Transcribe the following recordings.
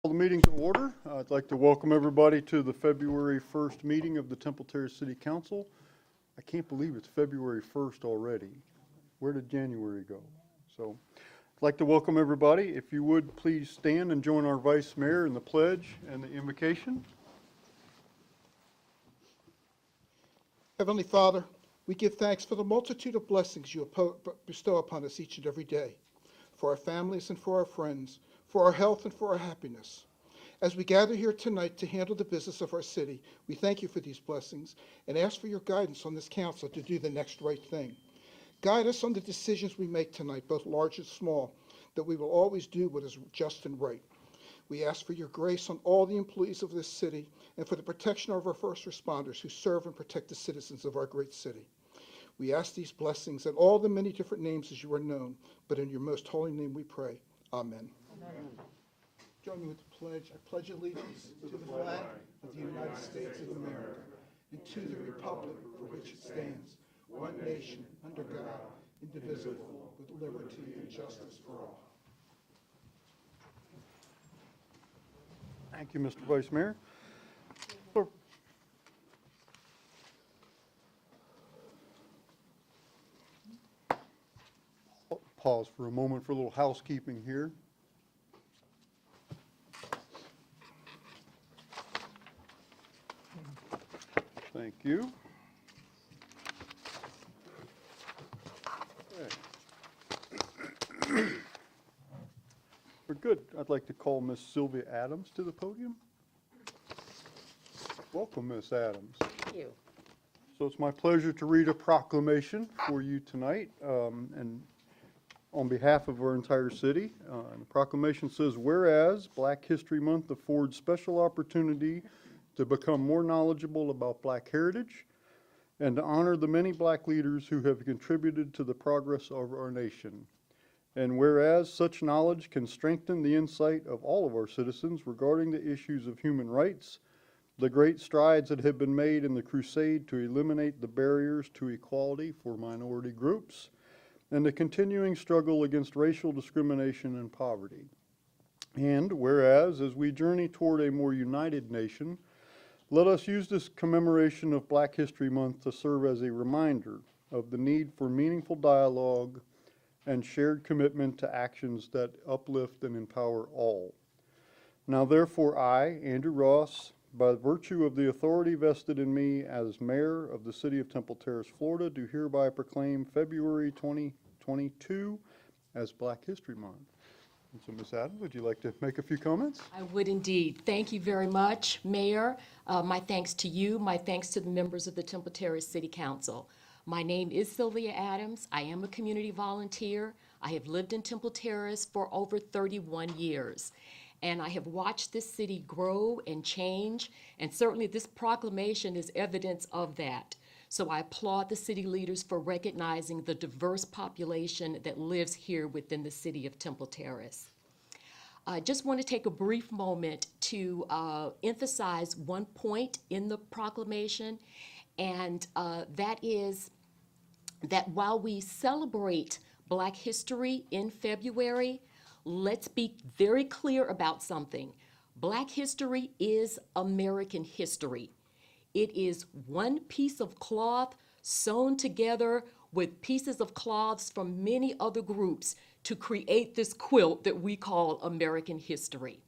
Call the meeting to order. I'd like to welcome everybody to the February 1st meeting of the Temple Terrace City Council. I can't believe it's February 1st already. Where did January go? So I'd like to welcome everybody. If you would please stand and join our Vice Mayor in the pledge and the invocation. Heavenly Father, we give thanks for the multitude of blessings you bestow upon us each and every day, for our families and for our friends, for our health and for our happiness. As we gather here tonight to handle the business of our city, we thank you for these blessings and ask for your guidance on this council to do the next right thing. Guide us on the decisions we make tonight, both large and small, that we will always do what is just and right. We ask for your grace on all the employees of this city and for the protection of our first responders who serve and protect the citizens of our great city. We ask these blessings in all the many different names as you are known, but in your most holy name we pray. Amen. Amen. Join me with the pledge. I pledge allegiance to the flag of the United States of America and to the republic for which it stands, one nation, under God, indivisible, with liberty and justice for all. Thank you, Mr. Vice Mayor. Pause for a moment for a little housekeeping here. Thank you. Okay. We're good. I'd like to call Miss Sylvia Adams to the podium. Welcome, Miss Adams. Thank you. So it's my pleasure to read a proclamation for you tonight, and on behalf of our entire city. The proclamation says, whereas Black History Month affords special opportunity to become more knowledgeable about Black heritage and to honor the many Black leaders who have contributed to the progress of our nation. And whereas such knowledge can strengthen the insight of all of our citizens regarding the issues of human rights, the great strides that have been made in the crusade to eliminate the barriers to equality for minority groups, and the continuing struggle against racial discrimination and poverty. And whereas, as we journey toward a more united nation, let us use this commemoration of Black History Month to serve as a reminder of the need for meaningful dialogue and shared commitment to actions that uplift and empower all. Now therefore I, Andrew Ross, by virtue of the authority vested in me as mayor of the city of Temple Terrace, Florida, do hereby proclaim February 2022 as Black History Month. And so, Ms. Adams, would you like to make a few comments? I would indeed. Thank you very much, Mayor. My thanks to you. My thanks to the members of the Temple Terrace City Council. My name is Sylvia Adams. I am a community volunteer. I have lived in Temple Terrace for over 31 years. And I have watched this city grow and change, and certainly this proclamation is evidence of that. So I applaud the city leaders for recognizing the diverse population that lives here within the city of Temple Terrace. I just want to take a brief moment to emphasize one point in the proclamation, and that is that while we celebrate Black history in February, let's be very clear about something. Black history is American history. It is one piece of cloth sewn together with pieces of cloths from many other groups to create this quilt that we call American history.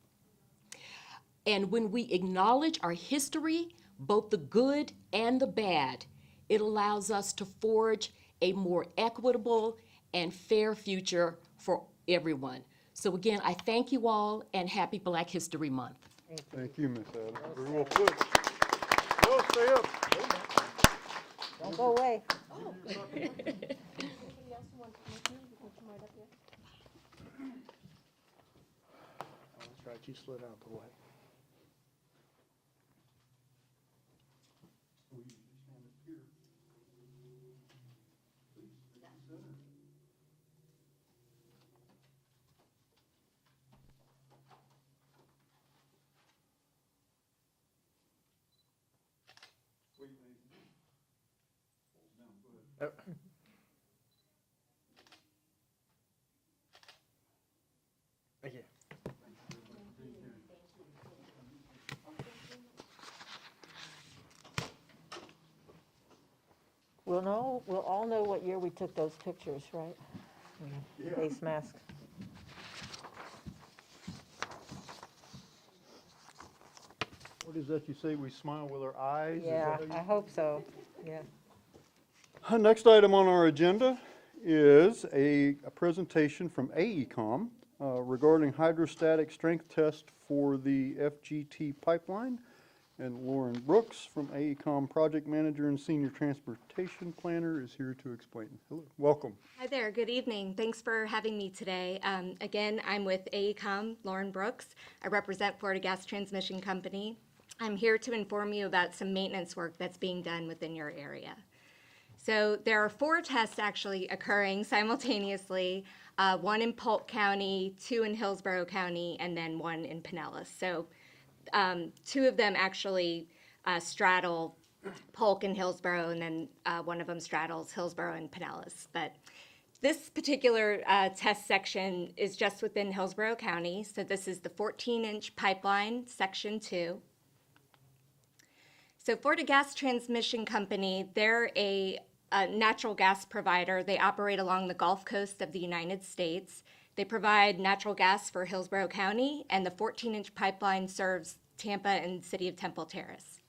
And when we acknowledge our history, both the good and the bad, it allows us to forge a more equitable and fair future for everyone. So again, I thank you all and happy Black History Month. Thank you, Ms. Adams. Very well put. Well, stay up. Don't go away. That's right, you slid out the way. Thank you. We'll all know what year we took those pictures, right? Face masks. What is that you say, we smile with our eyes? Is that Yeah, how you- I hope so, yeah. Next item on our agenda is a presentation from AECOM regarding hydrostatic strength test for the FGT pipeline. And Lauren Brooks from AECOM Project Manager and Senior Transportation Planner is here to explain. Hello, welcome. Hi there, good evening. Thanks for having me today. Again, I'm with AECOM, Lauren Brooks. I represent Florida Gas Transmission Company. I'm here to inform you about some maintenance work that's being done within your area. So there are 4 tests actually occurring simultaneously, 1 in Polk County, 2 in Hillsborough County, and then 1 in Pinellas. So 2 of them actually straddle Polk and Hillsborough, and then 1 of them straddles Hillsborough and Pinellas. But this particular test section is just within Hillsborough County. So this is the 14-inch pipeline, section 2. So Florida Gas Transmission Company, they're a natural gas provider. They operate along the Gulf Coast of the United States. They provide natural gas for Hillsborough County, and the 14-inch pipeline serves Tampa and the city of Temple Terrace.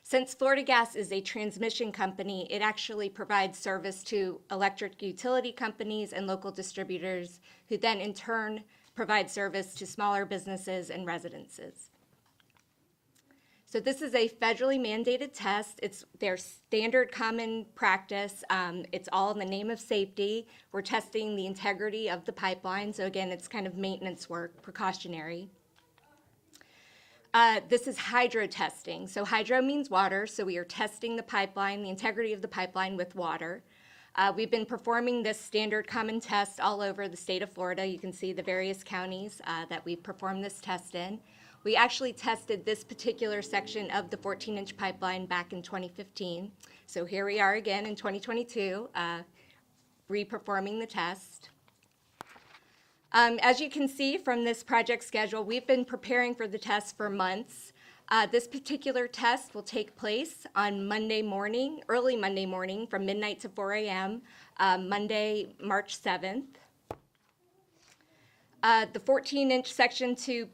Since Florida Gas is a transmission company, it actually provides service to electric utility companies and local distributors, who then in turn provide service to smaller businesses and residences. So this is a federally mandated test. It's their standard common practice. It's all in the name of safety. We're testing the integrity of the pipeline. So again, it's kind of maintenance work, precautionary. This is hydro testing. So hydro means water. So we are testing the pipeline, the integrity of the pipeline with water. We've been performing this standard common test all over the state of Florida. You can see the various counties that we've performed this test in. We actually tested this particular section of the 14-inch pipeline back in 2015. So here we are again in 2022, re-performing the test. As you can see from this project schedule, we've been preparing for the test for months. This particular test will take place on Monday morning, early Monday morning, from midnight to 4 a.m., Monday, March 7th. The 14-inch section 2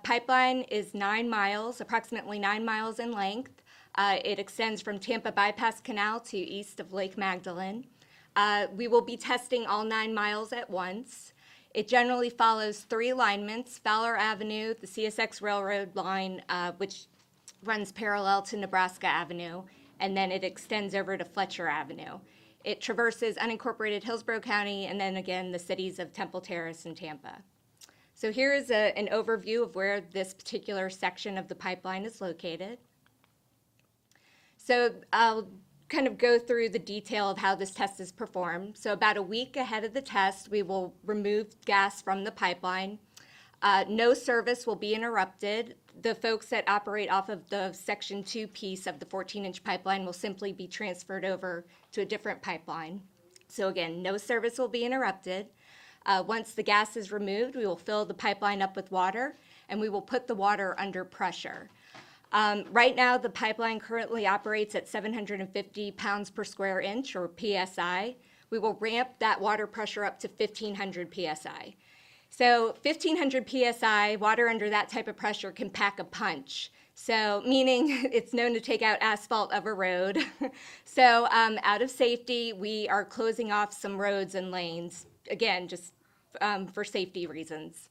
pipeline is 9 miles, approximately 9 miles in length. It extends from Tampa Bypass Canal to east of Lake Magdalene. We will be testing all 9 miles at once. It generally follows 3 alignments: Fowler Avenue, the CSX Railroad line, which runs parallel to Nebraska Avenue, and then it extends over to Fletcher Avenue. It traverses unincorporated Hillsborough County, and then again the cities of Temple Terrace and Tampa. So here is an overview of where this particular section of the pipeline is located. So I'll kind of go through the detail of how this test is performed. So about a week ahead of the test, we will remove gas from the pipeline. No service will be interrupted. The folks that operate off of the Section 2 piece of the 14-inch pipeline will simply be transferred over to a different pipeline. So again, no service will be interrupted. Once the gas is removed, we will fill the pipeline up with water, and we will put the water under pressure. Right now, the pipeline currently operates at 750 pounds per square inch, or PSI. We will ramp that water pressure up to 1,500 PSI. So 1,500 PSI, water under that type of pressure can pack a punch. So meaning it's known to take out asphalt of a road. So out of safety, we are closing off some roads and lanes, again, just for safety reasons.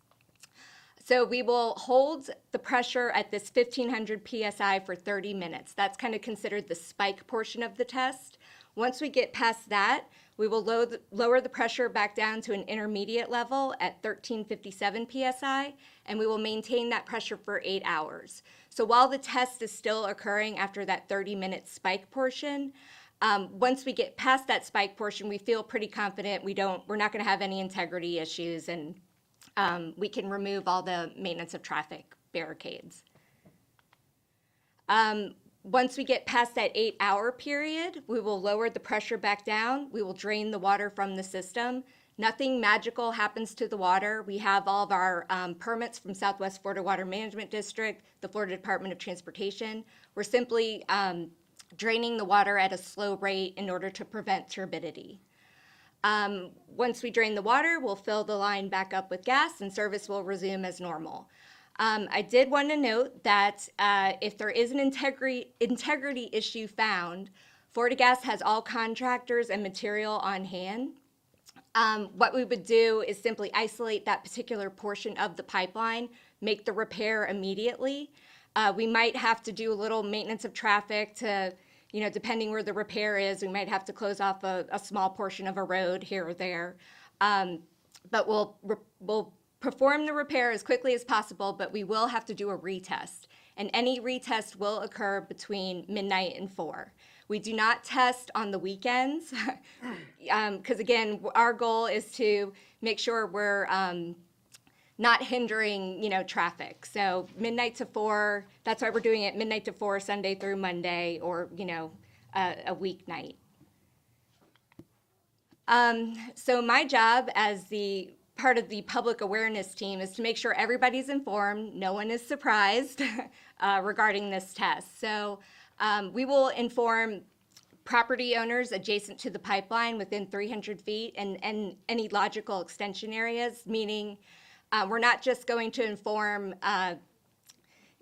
So we will hold the pressure at this 1,500 PSI for 30 minutes. That's kind of considered the spike portion of the test. Once we get past that, we will lower the pressure back down to an intermediate level at 1,357 PSI, and we will maintain that pressure for 8 hours. So while the test is still occurring after that 30-minute spike portion, once we get past that spike portion, we feel pretty confident we're not going to have any integrity issues, and we can remove all the maintenance of traffic barricades. Once we get past that 8-hour period, we will lower the pressure back down. We will drain the water from the system. Nothing magical happens to the water. We have all of our permits from Southwest Florida Water Management District, the Florida Department of Transportation. We're simply draining the water at a slow rate in order to prevent turbidity. Once we drain the water, we'll fill the line back up with gas and service will resume as normal. I did want to note that if there is an integrity issue found, Florida Gas has all contractors and material on hand. What we would do is simply isolate that particular portion of the pipeline, make the repair immediately. We might have to do a little maintenance of traffic to, depending where the repair is, we might have to close off a small portion of a road here or there. But we'll perform the repair as quickly as possible, but we will have to do a retest. And any retest will occur between midnight and 4. We do not test on the weekends because, again, our goal is to make sure we're not hindering, traffic. So midnight to 4, that's why we're doing it midnight to 4, Sunday through Monday, or, a weeknight. So my job as the part of the public awareness team is to make sure everybody's informed, no one is surprised regarding this test. So we will inform property owners adjacent to the pipeline within 300 feet and any logical extension areas, meaning we're not just going to inform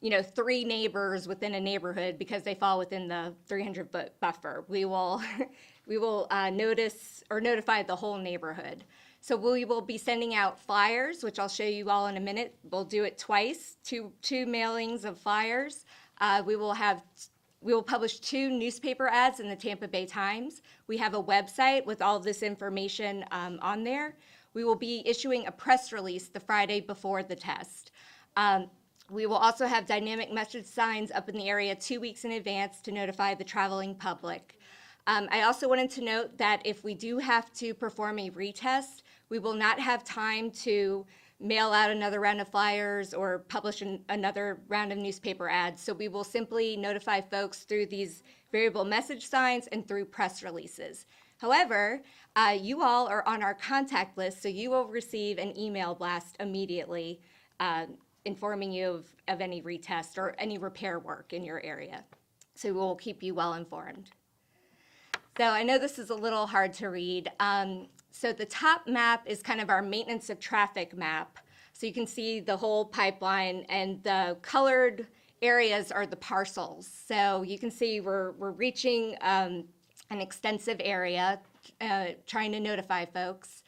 3 neighbors within a neighborhood because they fall within the 300-foot buffer. We will notice or notify the whole neighborhood. So we will be sending out flyers, which I'll show you all in a minute. We'll do it twice, two mailings of flyers. We will publish 2 newspaper ads in the Tampa Bay Times. We have a website with all this information on there. We will be issuing a press release the Friday before the test. We will also have dynamic message signs up in the area 2 weeks in advance to notify the traveling public. I also wanted to note that if we do have to perform a retest, we will not have time to mail out another round of flyers or publish another round of newspaper ads. So we will simply notify folks through these variable message signs and through press releases. However, you all are on our contact list, so you will receive an email blast immediately informing you of any retest or any repair work in your area. So we will keep you well informed. So I know this is a little hard to read. So the top map is kind of our maintenance of traffic map. So you can see the whole pipeline, and the colored areas are the parcels. So you can see we're reaching an extensive area, trying to notify folks.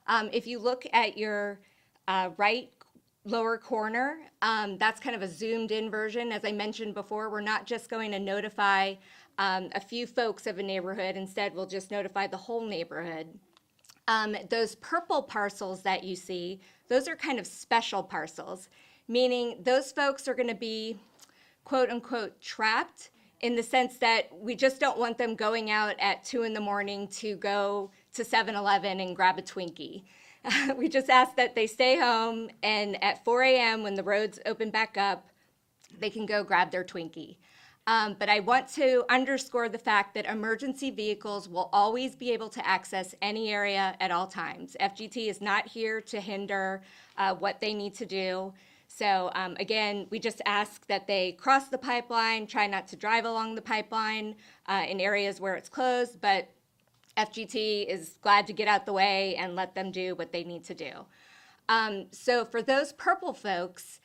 If you look at your right lower corner, that's kind of a zoomed in version. As I mentioned before, we're not just going to notify a few folks of a neighborhood. Instead, we'll just notify the whole neighborhood. Those purple parcels that you see, those are kind of special parcels, meaning those folks are going to be, quote unquote, trapped in the sense that we just don't want them going out at 2 in the morning to go to 7-Eleven and grab a Twinkie. We just ask that they stay home, and at 4 a.m. when the roads open back up, they can go grab their Twinkie. But I want to underscore the fact that emergency vehicles will always be able to access any area at all times. FGT is not here to hinder what they need to do. So again, we just ask that they cross the pipeline, try not to drive along the pipeline in areas where it's closed, but FGT is glad to get out the way and let them do what they need to do. So for those purple folks,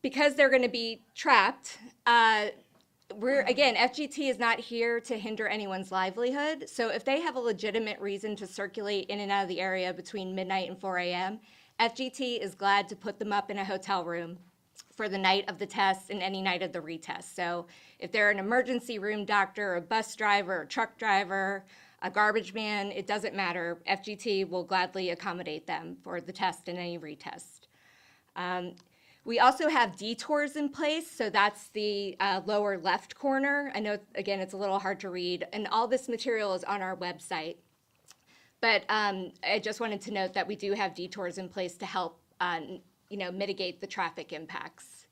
because they're going to be trapped, FGT is not here to hinder anyone's livelihood. So if they have a legitimate reason to circulate in and out of the area between midnight and 4 a.m., FGT is glad to put them up in a hotel room for the night of the test and any night of the retest. So if they're an emergency room doctor, a bus driver, a truck driver, a garbage man, it doesn't matter. FGT will gladly accommodate them for the test and any retest. We also have detours in place, so that's the lower left corner. I know, again, it's a little hard to read, and all this material is on our website. But I just wanted to note that we do have detours in place to help mitigate the traffic impacts.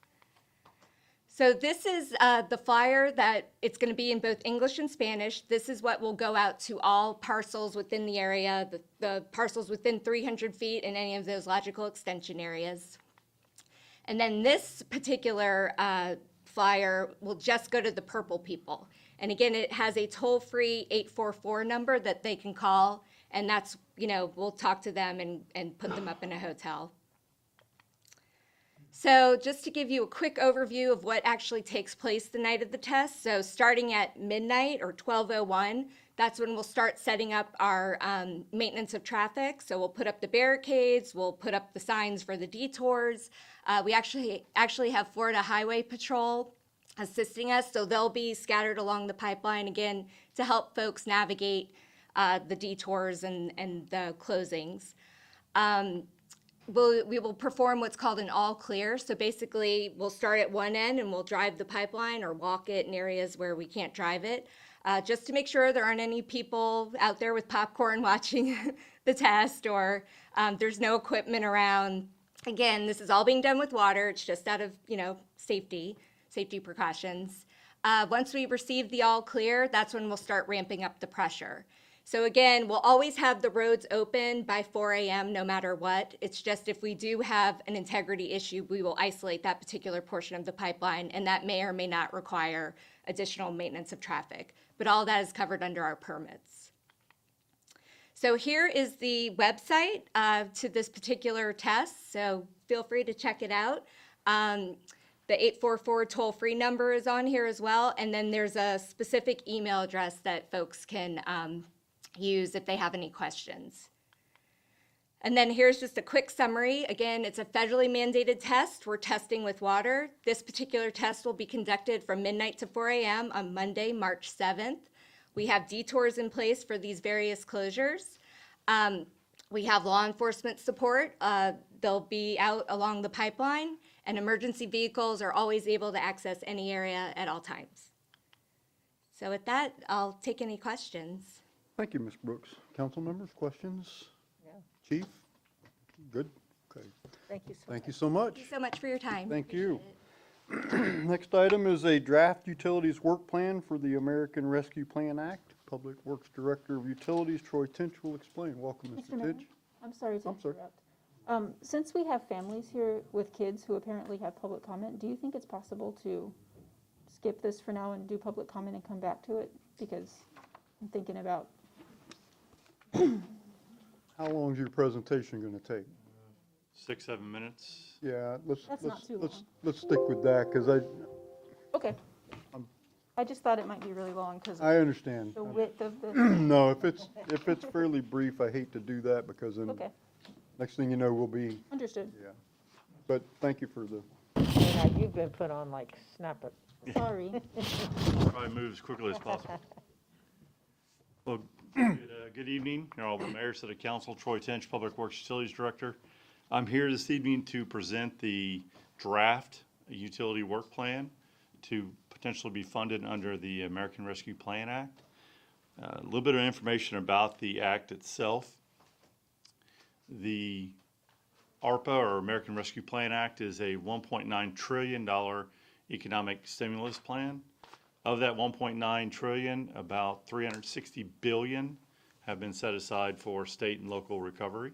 So this is the flyer that it's going to be in both English and Spanish. This is what will go out to all parcels within the area, the parcels within 300 feet in any of those logical extension areas. And then this particular flyer will just go to the purple people. And again, it has a toll-free 844 number that they can call, and that's, we'll talk to them and put them up in a hotel. So just to give you a quick overview of what actually takes place the night of the test. So starting at midnight or 12:01, that's when we'll start setting up our maintenance of traffic. So we'll put up the barricades, we'll put up the signs for the detours. We actually have Florida Highway Patrol assisting us, so they'll be scattered along the pipeline again to help folks navigate the detours and the closings. We will perform what's called an all clear. So basically, we'll start at one end and we'll drive the pipeline or walk it in areas where we can't drive it, just to make sure there aren't any people out there with popcorn watching the test, or there's no equipment around. Again, this is all being done with water. It's just out of, safety precautions. Once we receive the all clear, that's when we'll start ramping up the pressure. So again, we'll always have the roads open by 4 a.m. no matter what. It's just if we do have an integrity issue, we will isolate that particular portion of the pipeline, and that may or may not require additional maintenance of traffic. But all that is covered under our permits. So here is the website to this particular test, so feel free to check it out. The 844 toll-free number is on here as well, and then there's a specific email address that folks can use if they have any questions. And then here's just a quick summary. Again, it's a federally mandated test. We're testing with water. This particular test will be conducted from midnight to 4 a.m. on Monday, March 7th. We have detours in place for these various closures. We have law enforcement support. They'll be out along the pipeline, and emergency vehicles are always able to access any area at all times. So with that, I'll take any questions. Thank you, Ms. Brooks. Council members, questions? Yeah. Chief? Good? Okay. Thank you so much. Thank you so much. Thank you so much for your time. Thank you. Appreciate it. Next item is a draft utilities work plan for the American Rescue Plan Act. Public Works Director of Utilities, Troy Tinch, will explain. Welcome, Mr. Mayor, Tinch. I'm sorry to I'm sorry. interrupt. Since we have families here with kids who apparently have public comment, do you think it's possible to skip this for now and do public comment and come back to it? Because I'm thinking about, How long is your presentation going to take? 6-7 minutes. Yeah, That's not too let's stick with that, because okay. I just thought it might be really long because I understand. the width of the, No, if it's fairly brief, I hate to do that, because then okay, next thing you know, we'll be, understood. yeah. But thank you for the, Now, you've been put on like snap it. Sorry. Probably move as quickly as possible. Well, good evening, all the Mayor, City Council, Troy Tinch, Public Works Utilities Director. I'm here this evening to present the draft utility work plan to potentially be funded under the American Rescue Plan Act. A little bit of information about the act itself. The ARPA, or American Rescue Plan Act, is a $1.9 trillion economic stimulus plan. Of that 1.9 trillion, about 360 billion have been set aside for state and local recovery.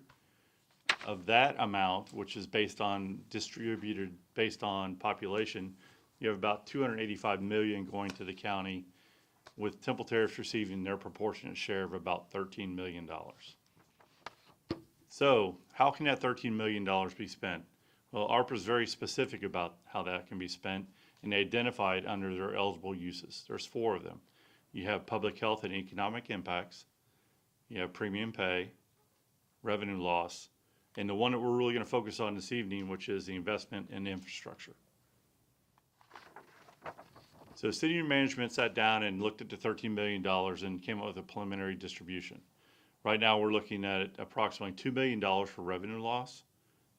Of that amount, which is distributed based on population, you have about 285 million going to the county, with Temple Terrace receiving their proportionate share of about $13 million. So how can that $13 million be spent? Well, ARPA is very specific about how that can be spent, and they identify it under their eligible uses. There's 4 of them. You have public health and economic impacts, you have premium pay, revenue loss, and the one that we're really going to focus on this evening, which is the investment in infrastructure. So city management sat down and looked at the $13 million and came up with a preliminary distribution. Right now, we're looking at approximately $2 million for revenue loss.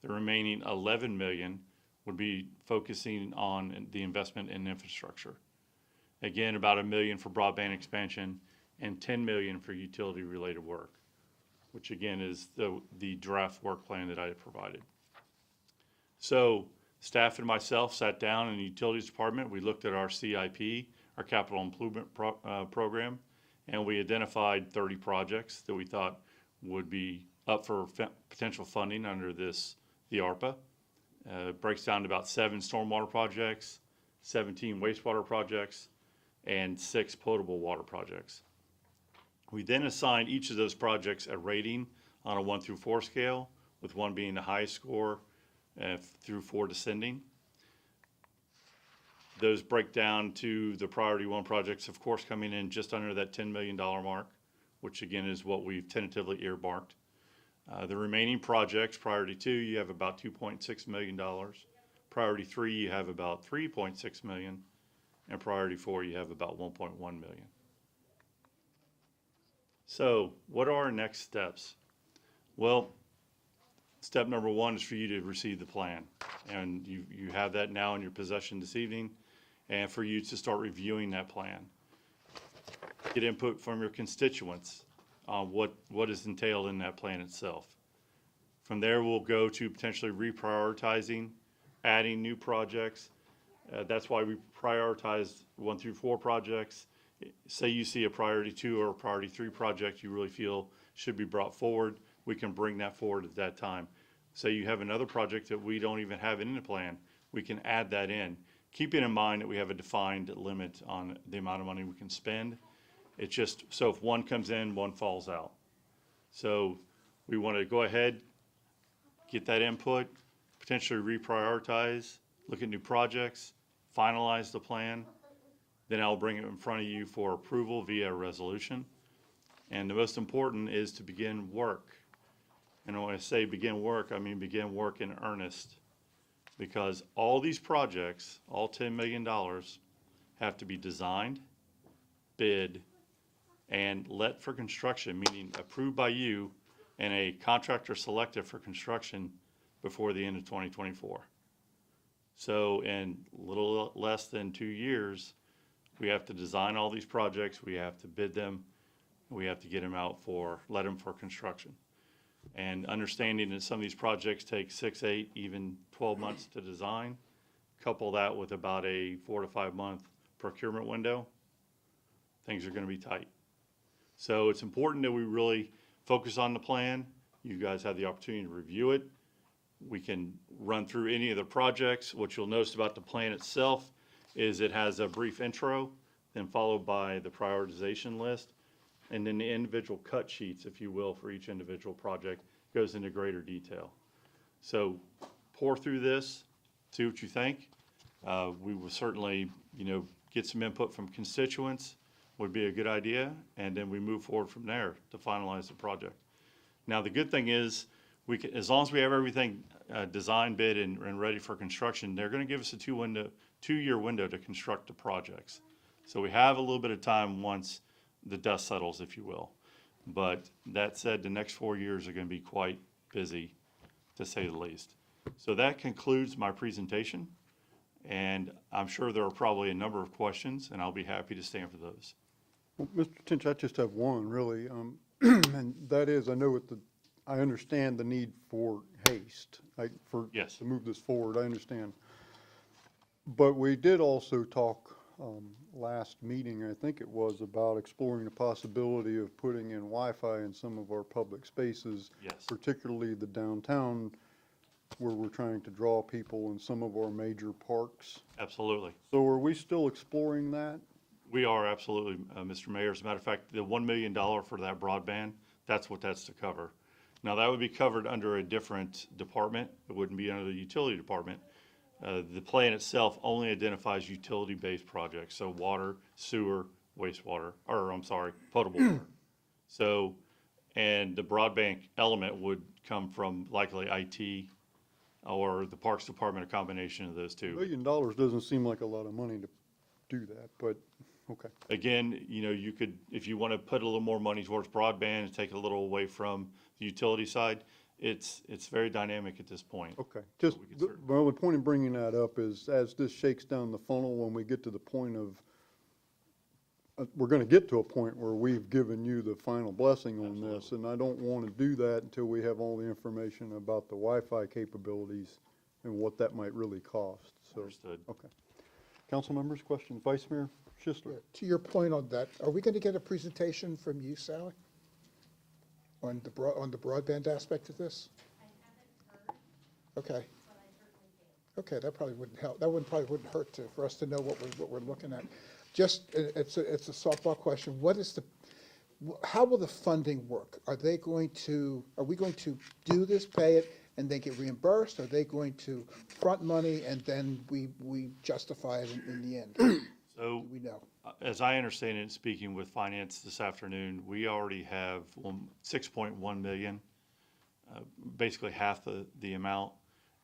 The remaining $11 million would be focusing on the investment in infrastructure. Again, about $1 million for broadband expansion and $10 million for utility-related work, which again is the draft work plan that I had provided. So staff and myself sat down in the utilities department. We looked at our CIP, our capital improvement program, and we identified 30 projects that we thought would be up for potential funding under the ARPA. It breaks down to about 7 stormwater projects, 17 wastewater projects, and 6 potable water projects. We then assign each of those projects a rating on a 1 through 4 scale, with 1 being the highest score through 4 descending. Those break down to the priority 1 projects, of course, coming in just under that $10 million mark, which again is what we've tentatively earmarked. The remaining projects, priority 2, you have about $2.6 million. Priority 3, you have about $3.6 million. And priority 4, you have about $1.1 million. So what are our next steps? Well, step number 1 is for you to receive the plan. And you have that now in your possession this evening, and for you to start reviewing that plan. Get input from your constituents on what is entailed in that plan itself. From there, we'll go to potentially reprioritizing, adding new projects. That's why we prioritize 1 through 4 projects. Say you see a priority 2 or a priority 3 project you really feel should be brought forward, we can bring that forward at that time. Say you have another project that we don't even have in the plan, we can add that in. Keeping in mind that we have a defined limit on the amount of money we can spend. It's just, so if 1 comes in, 1 falls out. So we want to go ahead, get that input, potentially reprioritize, look at new projects, finalize the plan. Then I'll bring it in front of you for approval via resolution. And the most important is to begin work. And when I say begin work, I mean begin work in earnest. Because all these projects, all $10 million, have to be designed, bid, and let for construction, meaning approved by you and a contractor selected for construction before the end of 2024. So in a little less than 2 years, we have to design all these projects, we have to bid them, we have to get them out let them for construction. And understanding that some of these projects take 6, 8, even 12 months to design, couple that with about a 4 to 5 month procurement window, things are going to be tight. So it's important that we really focus on the plan. You guys have the opportunity to review it. We can run through any of the projects. What you'll notice about the plan itself is it has a brief intro, then followed by the prioritization list, and then the individual cut sheets, if you will, for each individual project goes into greater detail. So pour through this, see what you think. We will certainly, get some input from constituents would be a good idea, and then we move forward from there to finalize the project. Now, the good thing is, as long as we have everything designed, bid, and ready for construction, they're going to give us a 2-year window to construct the projects. So we have a little bit of time once the dust settles, if you will. But that said, the next 4 years are going to be quite busy, to say the least. So that concludes my presentation, and I'm sure there are probably a number of questions, and I'll be happy to stand for those. Well, Mr. Tinch, I just have one, really, and that is, I understand the need for haste, Yes. to move this forward, I understand. But we did also talk last meeting, I think it was, about exploring the possibility of putting in Wi-Fi in some of our public spaces. Yes. Particularly the downtown, where we're trying to draw people in some of our major parks. Absolutely. So are we still exploring that? We are absolutely, Mr. Mayor. As a matter of fact, the $1 million for that broadband, that's what that's to cover. Now, that would be covered under a different department. It wouldn't be under the utility department. The plan itself only identifies utility-based projects, so water, sewer, wastewater, potable water. So, and the broadband element would come from likely IT or the Parks Department, a combination of those two. $1 million doesn't seem like a lot of money to do that, but, okay. Again, you could, if you want to put a little more money towards broadband and take a little away from the utility side, it's very dynamic at this point. Okay, just, we could certainly- my only point in bringing that up is, as this shakes down the funnel, when we get to the point of, we're gonna get to a point where we've given you the final blessing on this, and I don't wanna do that until we have all the information about the Wi-Fi capabilities and what that might really cost, so. Understood. Okay. Council members, questions? Vice Mayor Schisler? To your point on that, are we going to get a presentation from you, Sally? On the broadband aspect of this? I haven't heard. Okay. Okay, that probably wouldn't help. That probably wouldn't hurt for us to know what we're looking at. Just, it's a softball question. How will the funding work? Are we going to do this, pay it, and then get reimbursed? Are they going to front money and then we justify it in the end? So, Do we know? as I understand it, speaking with finance this afternoon, we already have 6.1 million, basically half the amount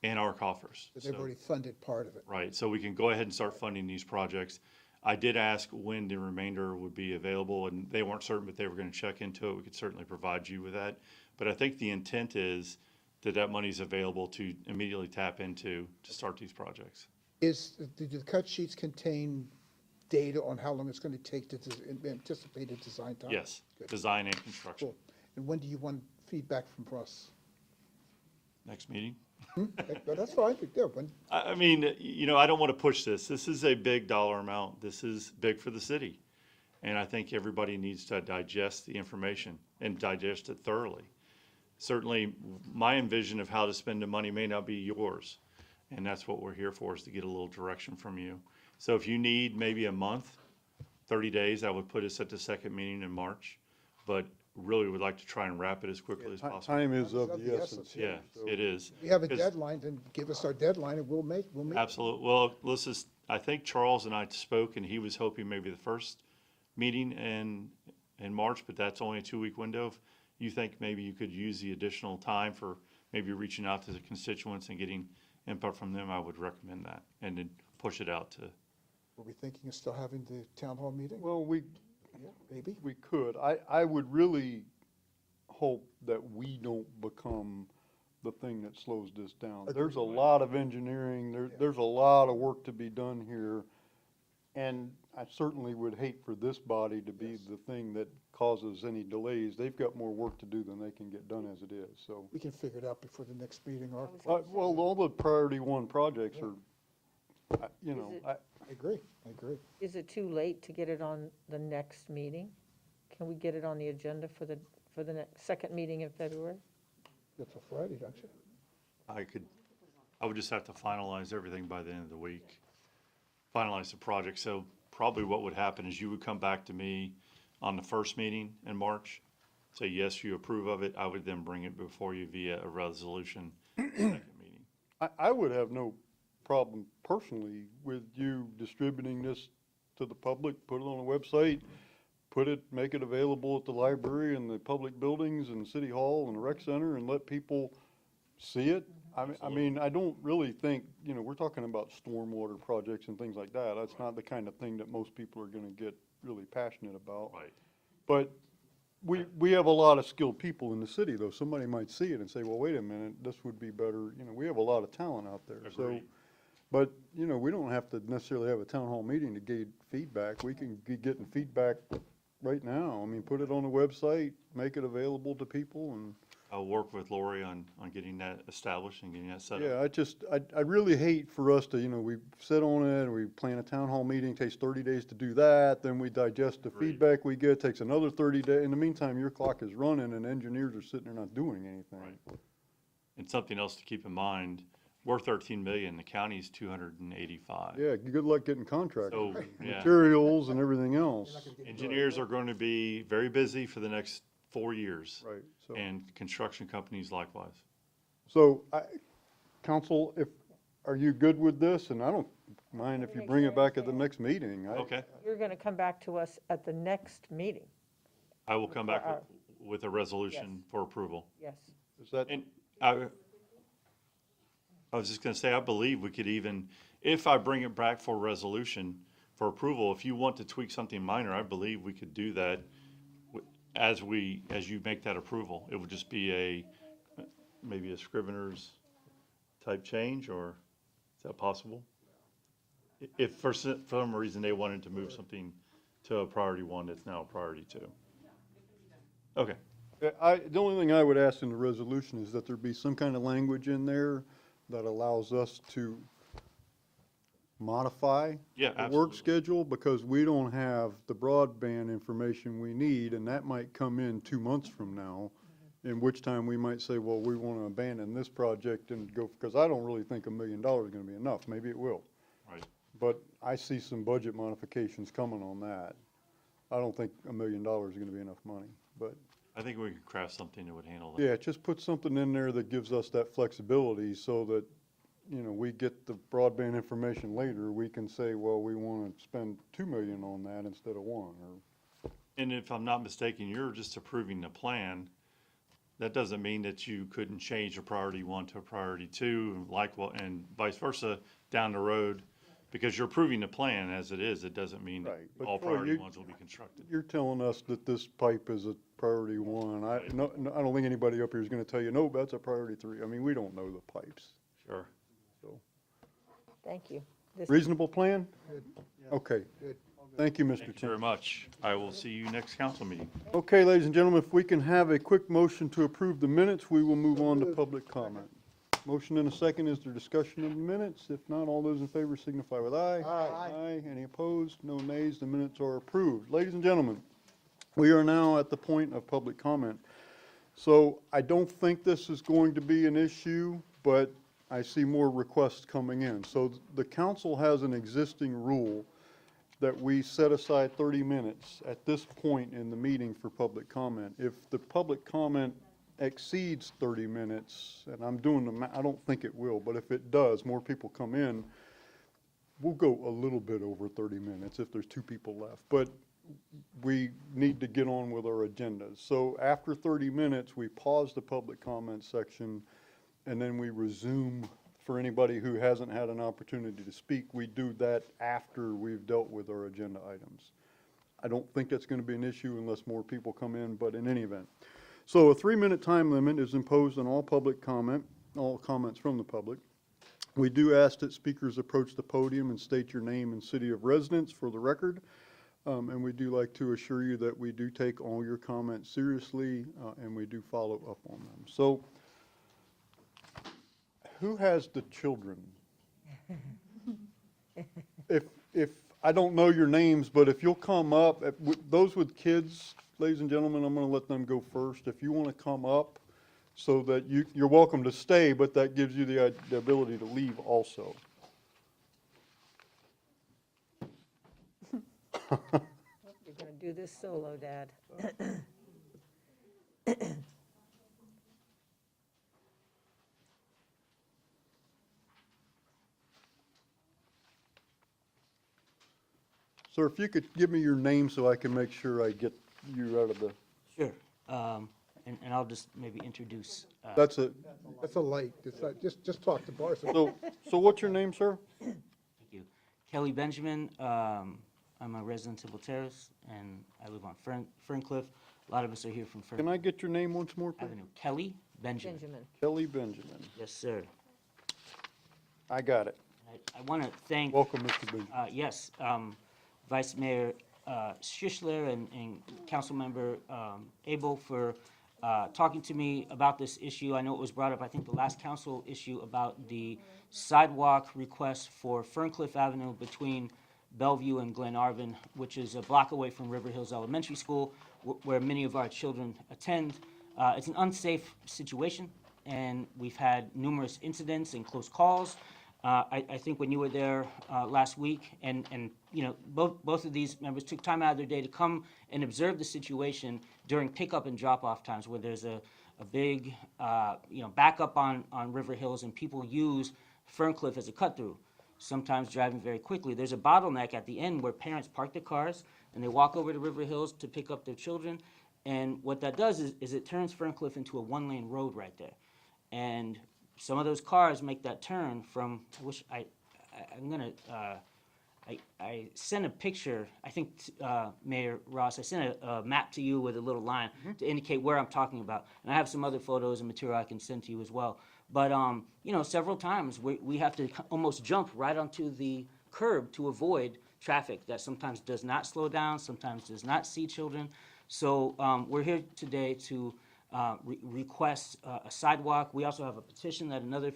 in our coffers. Because they've So- already funded part of it. Right, so we can go ahead and start funding these projects. I did ask when the remainder would be available, and they weren't certain, but they were gonna check into it. We could certainly provide you with that. But I think the intent is that money's available to immediately tap into to start these projects. Do the cut sheets contain data on how long it's going to take to anticipated design time? Yes, Good. design and construction. Cool. And when do you want feedback from us? Next meeting? That's fine. Yeah, I mean, I don't want to push this. This is a big dollar amount. This is big for the city. And I think everybody needs to digest the information and digest it thoroughly. Certainly, my envision of how to spend the money may not be yours. And that's what we're here for, is to get a little direction from you. So if you need maybe a month, 30 days, that would put us at the second meeting in March. But really would like to try and wrap it as quickly as possible. Time is of the essence. Yeah, it is. we have a 'Cause- deadline, then give us our deadline and we'll meet. Absolutely. Well, I think Charles and I spoke, and he was hoping maybe the first meeting in March, but that's only a 2-week window. If you think maybe you could use the additional time for maybe reaching out to the constituents and getting input from them, I would recommend that, and then push it out to. Were we thinking of still having the town hall meeting? Well, Yeah, maybe. we could. I would really hope that we don't become the thing that slows this down. There's a lot of engineering, there's a lot of work to be done here. And I certainly would hate for this body to be the thing that causes any delays. They've got more work to do than they can get done as it is, so. We can figure it out before the next meeting, or, Well, all the priority one projects are, I agree. Is it too late to get it on the next meeting? Can we get it on the agenda for the second meeting in February? That's a Friday, don't you? I would just have to finalize everything by the end of the week, finalize the project. So probably what would happen is you would come back to me on the first meeting in March, say, yes, you approve of it. I would then bring it before you via a resolution second meeting. I would have no problem personally with you distributing this to the public, put it on a website, make it available at the library and the public buildings and City Hall and the rec center, and let people see it. I mean, I don't really think, we're talking about stormwater projects and things like that. That's not the kind of thing that most people are gonna get really passionate about. Right. But we have a lot of skilled people in the city, though. Somebody might see it and say, well, wait a minute, this would be better. We have a lot of talent out there. So, Agreed. but, we don't have to necessarily have a town hall meeting to get feedback. We can be getting feedback right now. I mean, put it on the website, make it available to people, and, I'll work with Lori on getting that established and getting that set yeah, up. I really hate for us to, we sit on it, and we plan a town hall meeting, takes 30 days to do that, then we digest the Agreed. feedback we get, takes another 30 days. In the meantime, your clock is running, and engineers are sitting there not doing anything. Right. And something else to keep in mind, we're 13 million, the county's 285. Yeah, good luck getting contractors, So, yeah, materials and everything else. engineers are going to be very busy for the next 4 years. Right, so, And construction companies likewise. so, council, are you good with this? And I don't mind if you bring it back at the next meeting. Okay, You're going to come back to us at the next meeting, I will come back with a resolution for approval. yes. Is that, And I was just gonna say, I believe we could even, if I bring it back for resolution for approval, if you want to tweak something minor, I believe we could do that as you make that approval. It would just be maybe a Scrivener's type change, or is that possible? If for some reason they wanted to move something to a priority one that's now a priority two. Okay. the only thing I would ask in the resolution is that there be some kind of language in there that allows us to modify Yeah, the work absolutely. schedule, because we don't have the broadband information we need, and that might come in 2 months from now. in which time we might say, well, we want to abandon this project and go, because I don't really think $1 million is going to be enough. Maybe it will. Right. But I see some budget modifications coming on that. I don't think $1 million is going to be enough money, but I think we could craft something that would handle that. yeah, just put something in there that gives us that flexibility so that, you know, we get the broadband information later. We can say, well, we want to spend 2 million on that instead of 1, or And if I'm not mistaken, you're just approving the plan. That doesn't mean that you couldn't change a priority 1 to a priority 2, like, well, and vice versa down the road. Because you're approving the plan as it is, it doesn't mean that Right, but all Troy, priority you- 1s will be constructed. you're telling us that this pipe is a priority 1. I don't think anybody up here is going to tell you, no, that's a priority 3. I mean, we don't know the pipes, Sure. so. Thank you. This- Reasonable plan? Good. Okay. Good. Thank you, Mr. Thank you very Tim. much. I will see you next council meeting. Okay, ladies and gentlemen, if we can have a quick motion to approve the minutes, we will move on to public comment. Motion and a second. Is there discussion of the minutes? If not, all those in favor signify with aye. Aye. Any opposed? No nays. The minutes are approved. Ladies and gentlemen, we are now at the point of public comment. So I don't think this is going to be an issue, but I see more requests coming in. So the council has an existing rule that we set aside 30 minutes at this point in the meeting for public comment. If the public comment exceeds 30 minutes, and I'm doing I don't think it will, but if it does, more people come in, we'll go a little bit over 30 minutes if there's 2 people left. But we need to get on with our agendas. So after 30 minutes, we pause the public comment section, and then we resume. For anybody who hasn't had an opportunity to speak, we do that after we've dealt with our agenda items. I don't think that's going to be an issue unless more people come in, but in any event. So a 3-minute time limit is imposed on all public comment, all comments from the public. We do ask that speakers approach the podium and state your name and city of residence for the record. And we do like to assure you that we do take all your comments seriously, and we do follow up on them. So who has the children? If I don't know your names, but if you'll come up, those with kids, ladies and gentlemen, I'm going to let them go first. If you want to come up, so that you're welcome to stay, but that gives you the ability to leave also. You're going to do this solo, Dad. Sir, if you could give me your name so I can make sure I get you out of the, Sure, and I'll just maybe introduce, that's it. That's a light. It's not, just talk to Barca. So what's your name, sir? thank you, Kelly Benjamin. I'm a resident of Terrace, and I live on Ferncliff. A lot of us are here from Can Fern I get your name once more, please? Avenue. Kelly Benjamin. Benjamin. Kelly Benjamin. Yes, sir. I got it. I want to thank, Welcome, Mr. Benjamin. yes, Vice Mayor Schischler and Councilmember Abel for talking to me about this issue. I know it was brought up, I think, the last council issue about the sidewalk request for Ferncliff Avenue between Bellevue and Glenarvin, which is a block away from River Hills Elementary School, where many of our children attend. It's an unsafe situation, and we've had numerous incidents and close calls. I think when you were there last week, and you know, both of these members took time out of their day to come and observe the situation during pickup and drop-off times, where there's a big you know, backup on River Hills, and people use Ferncliff as a cut-through, sometimes driving very quickly. There's a bottleneck at the end where parents park their cars and they walk over to River Hills to pick up their children, and what that does is it turns Ferncliff into a one-lane road right there. And some of those cars make that turn from, I sent a picture, I think, Mayor Ross, I sent a map to you with a little line to indicate where I'm talking about. And I have some other photos and material I can send to you as well. But, you know, several times we have to almost jump right onto the curb to avoid traffic that sometimes does not slow down, sometimes does not see children. So we're here today to request a sidewalk. We also have a petition that another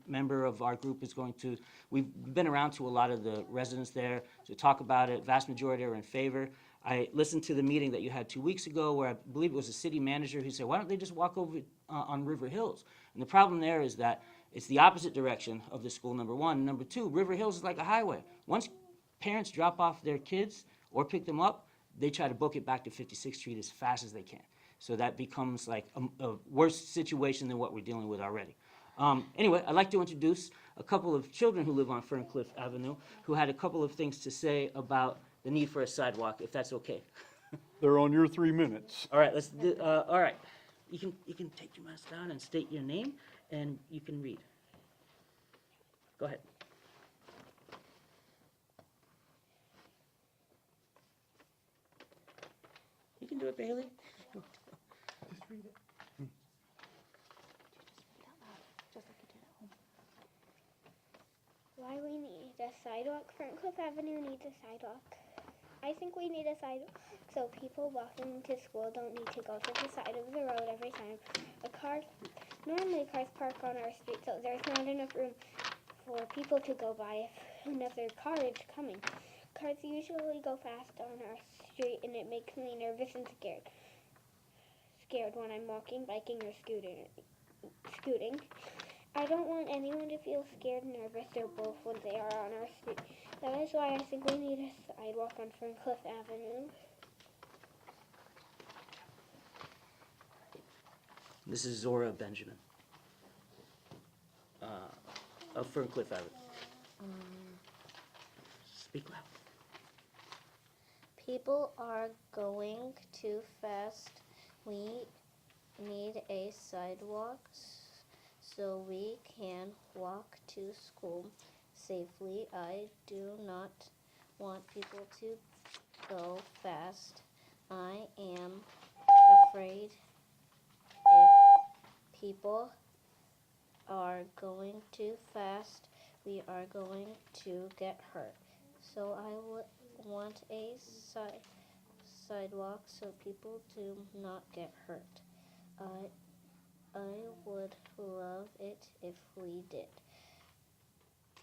member of our group is going to, we've been around to a lot of the residents there to talk about it. Vast majority are in favor. I listened to the meeting that you had 2 weeks ago where I believe it was a city manager who said, why don't they just walk over on River Hills? And the problem there is that it's the opposite direction of the school, number one. Number two, River Hills is like a highway. Once parents drop off their kids or pick them up, they try to book it back to 56th Street as fast as they can. So that becomes like a worse situation than what we're dealing with already. Anyway, I'd like to introduce a couple of children who live on Ferncliff Avenue who had a couple of things to say about the need for a sidewalk, if that's okay. They're on your 3 minutes. All right, let's do, all right. You can take your mask down and state your name, and you can read. Go ahead. You can do it, Bailey. Why we need a sidewalk? Ferncliff Avenue needs a sidewalk. I think we need a sidewalk so people walking to school don't need to go to the side of the road every time. Normally cars park on our street, so there's not enough room for people to go by if another car is coming. Cars usually go fast on our street, and it makes me nervous and scared. Scared when I'm walking, biking, or scooting. I don't want anyone to feel scared, nervous, or both when they are on our street. That is why I think we need a sidewalk on Ferncliff Avenue. This is Zora Benjamin of Ferncliff Avenue. Speak loud. People are going too fast. We need a sidewalk so we can walk to school safely. I do not want people to go fast. I am afraid if people are going too fast, we are going to get hurt. So I would want a sidewalk so people do not get hurt. I would love it if we did.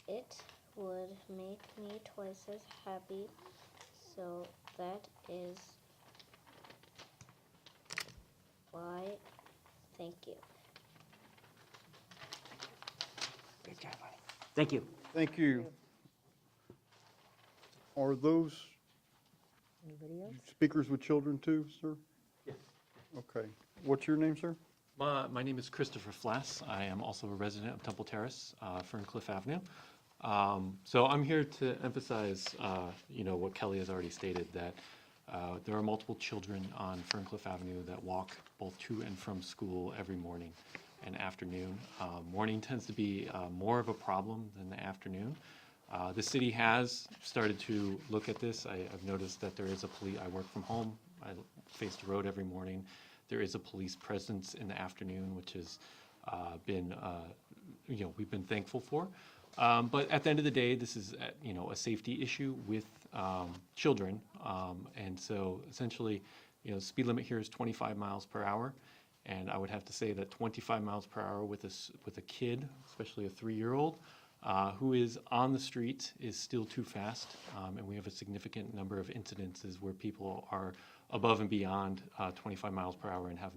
It would make me twice as happy. So that is why. Thank you. Great job, buddy. Thank you. Thank you. Are those Anybody else? speakers with children too, sir? Yes. Okay. What's your name, sir? My name is Christopher Flass. I am also a resident of Temple Terrace, Ferncliff Avenue. So I'm here to emphasize, what Kelly has already stated, that there are multiple children on Ferncliff Avenue that walk both to and from school every morning and afternoon. Morning tends to be more of a problem than the afternoon. The city has started to look at this. I've noticed that there is I work from home. I face the road every morning. There is a police presence in the afternoon, which has been, we've been thankful for. But at the end of the day, this is, a safety issue with children. And so essentially, speed limit here is 25 miles per hour. And I would have to say that 25 miles per hour with a kid, especially a 3-year-old, who is on the street is still too fast. And we have a significant number of incidences where people are above and beyond 25 miles per hour and have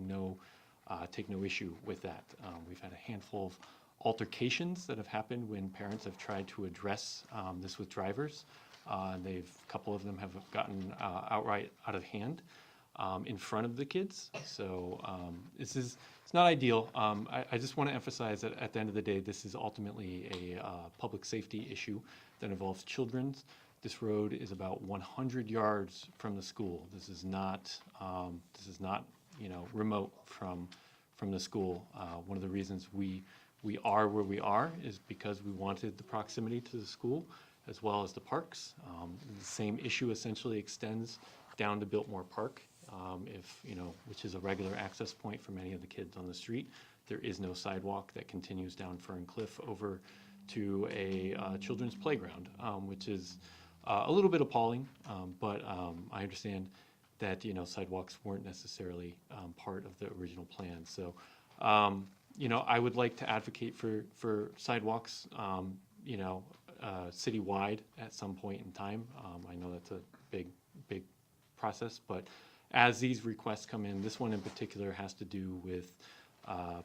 take no issue with that. We've had a handful of altercations that have happened when parents have tried to address this with drivers. A couple of them have gotten outright out of hand in front of the kids. So it's not ideal. I just want to emphasize that at the end of the day, this is ultimately a public safety issue that involves children. This road is about 100 yards from the school. This is not remote from the school. One of the reasons we are where we are is because we wanted the proximity to the school as well as the parks. The same issue essentially extends down to Biltmore Park, which is a regular access point for many of the kids on the street. There is no sidewalk that continues down Ferncliff over to a children's playground, which is a little bit appalling, but I understand that sidewalks weren't necessarily part of the original plan. So I would like to advocate for sidewalks citywide at some point in time. I know that's a big process. But as these requests come in, this one in particular has to do with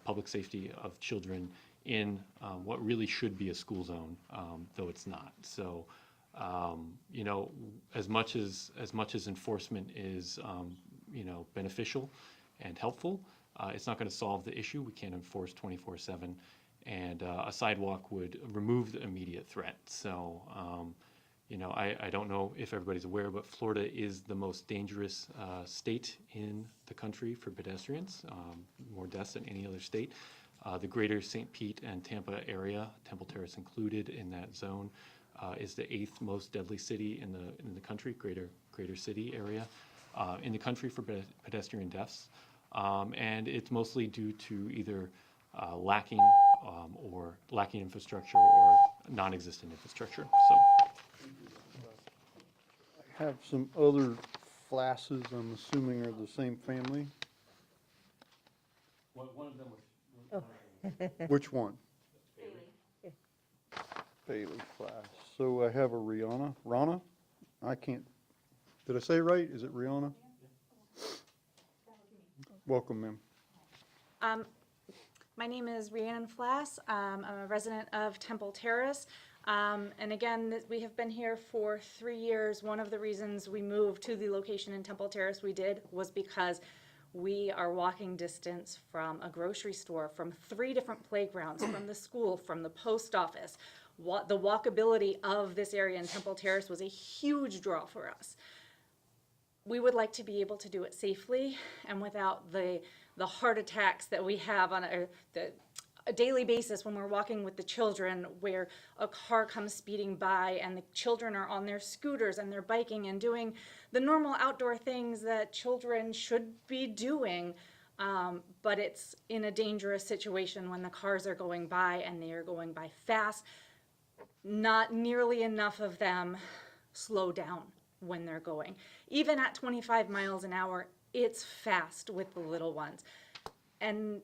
public safety of children in what really should be a school zone, though it's not. So, you know, as much as enforcement is, you know, beneficial and helpful, it's not going to solve the issue. We can't enforce 24/7, and a sidewalk would remove the immediate threat. So, you know, I don't know if everybody's aware, but Florida is the most dangerous state in the country for pedestrians, more deaths than any other state. The greater St. Pete and Tampa area, Temple Terrace included in that zone, is the 8th most deadly city in the country, greater city area in the country for pedestrian deaths. And it's mostly due to either lacking infrastructure or non-existent infrastructure. So. I have some other Flasses, I'm assuming are the same family. One of them was. Which one? Bailey Flass. So I have a Rihanna. Rana? I can't, did I say it right? Is it Rihanna? Welcome, ma'am. My name is Rhiannon Flass. I'm a resident of Temple Terrace. And again, we have been here for 3 years. One of the reasons we moved to the location in Temple Terrace was because we are walking distance from a grocery store, from 3 different playgrounds, from the school, from the post office. The walkability of this area in Temple Terrace was a huge draw for us. We would like to be able to do it safely and without the heart attacks that we have on a daily basis when we're walking with the children, where a car comes speeding by and the children are on their scooters and they're biking and doing the normal outdoor things that children should be doing. But it's in a dangerous situation when the cars are going by and they are going by fast. Not nearly enough of them slow down when they're going. Even at 25 miles an hour, it's fast with the little ones. And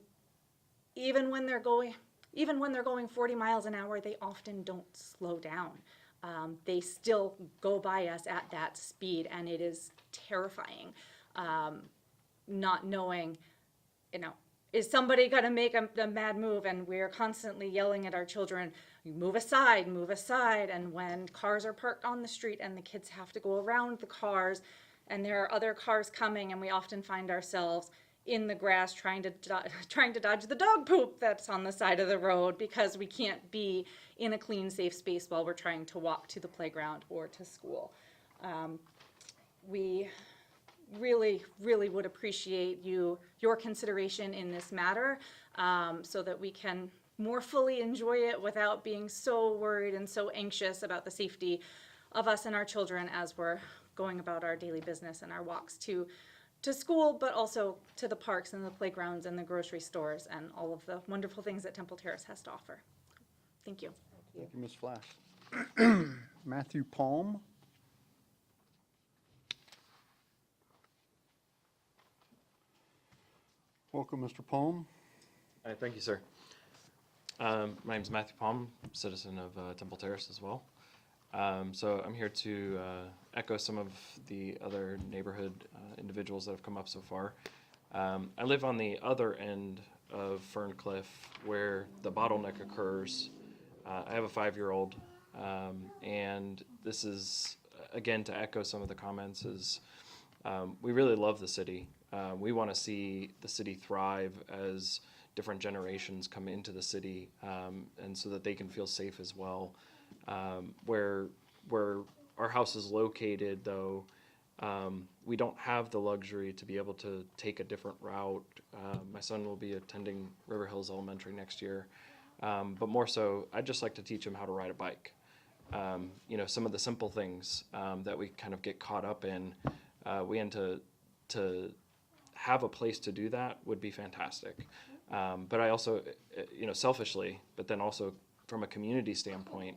even when they're going 40 miles an hour, they often don't slow down. They still go by us at that speed, and it is terrifying. Not knowing, you know, is somebody going to make a mad move? And we're constantly yelling at our children, move aside, move aside. And when cars are parked on the street and the kids have to go around the cars and there are other cars coming, and we often find ourselves in the grass trying to dodge the dog poop that's on the side of the road because we can't be in a clean, safe space while we're trying to walk to the playground or to school. We really, really would appreciate your consideration in this matter, so that we can more fully enjoy it without being so worried and so anxious about the safety of us and our children as we're going about our daily business and our walks to school, but also to the parks and the playgrounds and the grocery stores and all of the wonderful things that Temple Terrace has to offer. Thank you. Thank you, Ms. Flass. Matthew Palm. Welcome, Mr. Palm. Hi, thank you, sir. My name is Matthew Palm, citizen of Temple Terrace as well. So I'm here to echo some of the other neighborhood individuals that have come up so far. I live on the other end of Ferncliff where the bottleneck occurs. I have a 5-year-old, and this is, again, to echo some of the comments, is we really love the city. We want to see the city thrive as different generations come into the city, and so that they can feel safe as well. Where our house is located, though, we don't have the luxury to be able to take a different route. My son will be attending River Hills Elementary next year, but more so, I'd just like to teach him how to ride a bike. You know, some of the simple things that we kind of get caught up in, to have a place to do that would be fantastic. But I also, you know, selfishly, but then also from a community standpoint,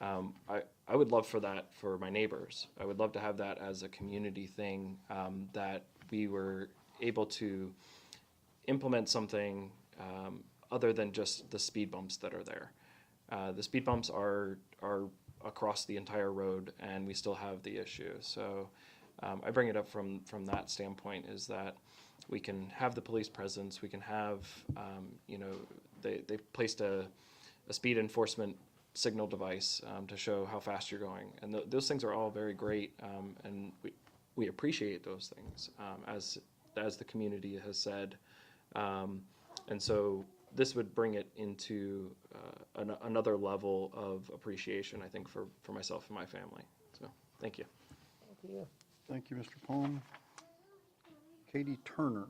I would love for that for my neighbors. I would love to have that as a community thing, that we were able to implement something other than just the speed bumps that are there. The speed bumps are across the entire road, and we still have the issue. So I bring it up from that standpoint is that we can have the police presence, we can have, they've placed a speed enforcement signal device to show how fast you're going. And those things are all very great, and we appreciate those things, as the community has said. And so this would bring it into another level of appreciation, I think, for myself and my family. So, thank you. Thank you. Thank you, Mr. Palm. Katie Turner.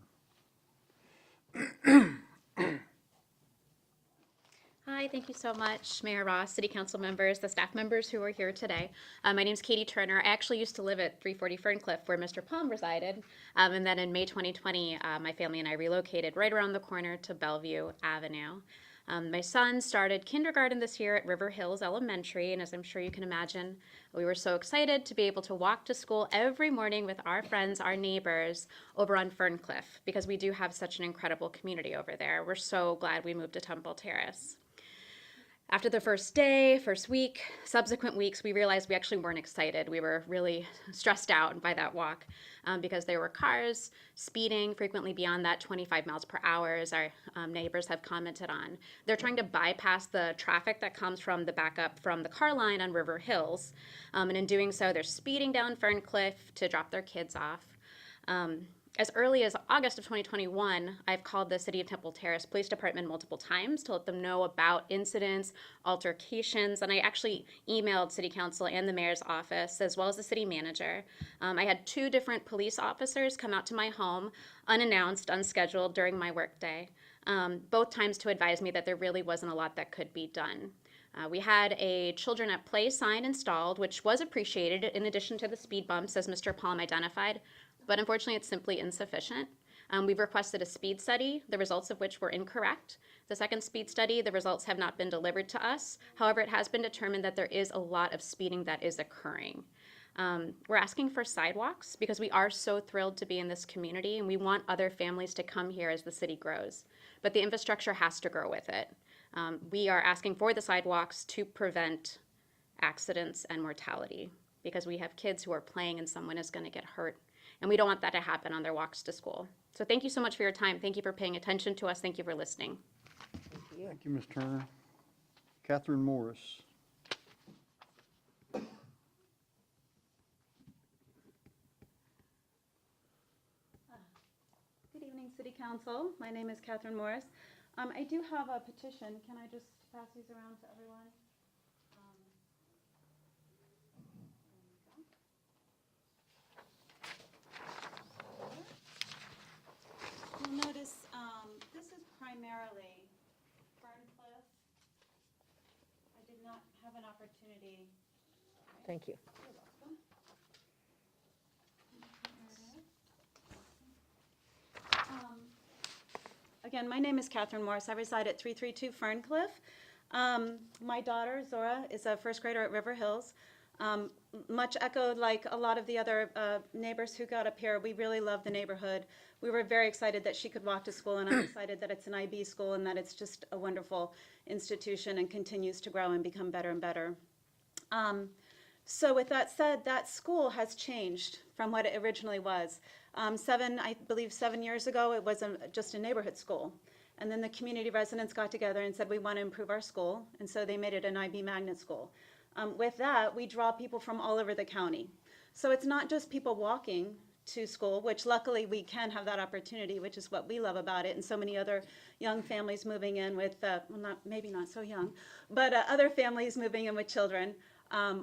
Hi, thank you so much, Mayor Ross, City Council members, the staff members who are here today. My name is Katie Turner. I actually used to live at 340 Ferncliff, where Mr. Palm resided. And then in May 2020, my family and I relocated right around the corner to Bellevue Avenue. My son started kindergarten this year at River Hills Elementary, and as I'm sure you can imagine, we were so excited to be able to walk to school every morning with our friends, our neighbors over on Ferncliff, because we do have such an incredible community over there. We're so glad we moved to Temple Terrace. After the first day, first week, subsequent weeks, we realized we actually weren't excited. We were really stressed out by that walk because there were cars speeding frequently beyond that 25 miles per hour, as our neighbors have commented on. They're trying to bypass the traffic that comes from the backup from the car line on River Hills. And in doing so, they're speeding down Ferncliff to drop their kids off. As early as August of 2021, I've called the City of Temple Terrace Police Department multiple times to let them know about incidents, altercations, and I actually emailed City Council and the Mayor's office, as well as the City Manager. I had 2 different police officers come out to my home, unannounced, unscheduled, during my workday, both times to advise me that there really wasn't a lot that could be done. We had a Children at Play sign installed, which was appreciated in addition to the speed bumps, as Mr. Palm identified. But unfortunately, it's simply insufficient. We've requested a speed study, the results of which were incorrect. The second speed study, the results have not been delivered to us. However, it has been determined that there is a lot of speeding that is occurring. We're asking for sidewalks because we are so thrilled to be in this community and we want other families to come here as the city grows. But the infrastructure has to grow with it. We are asking for the sidewalks to prevent accidents and mortality because we have kids who are playing and someone is going to get hurt. And we don't want that to happen on their walks to school. So thank you so much for your time. Thank you for paying attention to us. Thank you for listening. Thank you, Ms. Turner. Catherine Morris. Good evening, City Council. My name is Catherine Morris. I do have a petition. Can I just pass these around to everyone? You'll notice this is primarily Ferncliff. I did not have an opportunity. Thank you. You're welcome. Again, my name is Catherine Morris. I reside at 332 Ferncliff. My daughter, Zora, is a first grader at River Hills. Much echoed like a lot of the other neighbors who got up here. We really love the neighborhood. We were very excited that she could walk to school, and I'm excited that it's an IB school and that it's just a wonderful institution and continues to grow and become better and better. So with that said, that school has changed from what it originally was. I believe 7 years ago, it was just a neighborhood school. And then the community residents got together and said, we want to improve our school. And so they made it an IB magnet school. With that, we draw people from all over the county. So it's not just people walking to school, which luckily we can have that opportunity, which is what we love about it. And so many other young families moving in with, well, maybe not so young, but other families moving in with children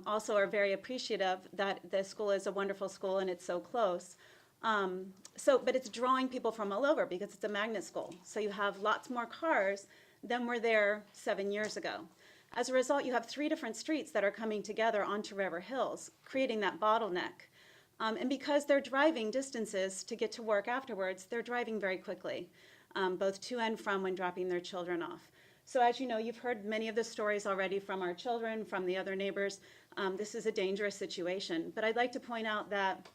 also are very appreciative that the school is a wonderful school and it's so close. But it's drawing people from all over because it's a magnet school. So you have lots more cars than were there 7 years ago. As a result, you have 3 different streets that are coming together onto River Hills, creating that bottleneck. And because they're driving distances to get to work afterwards, they're driving very quickly, both to and from when dropping their children off. So as you know, you've heard many of the stories already from our children, from the other neighbors. This is a dangerous situation. But I'd like to point out that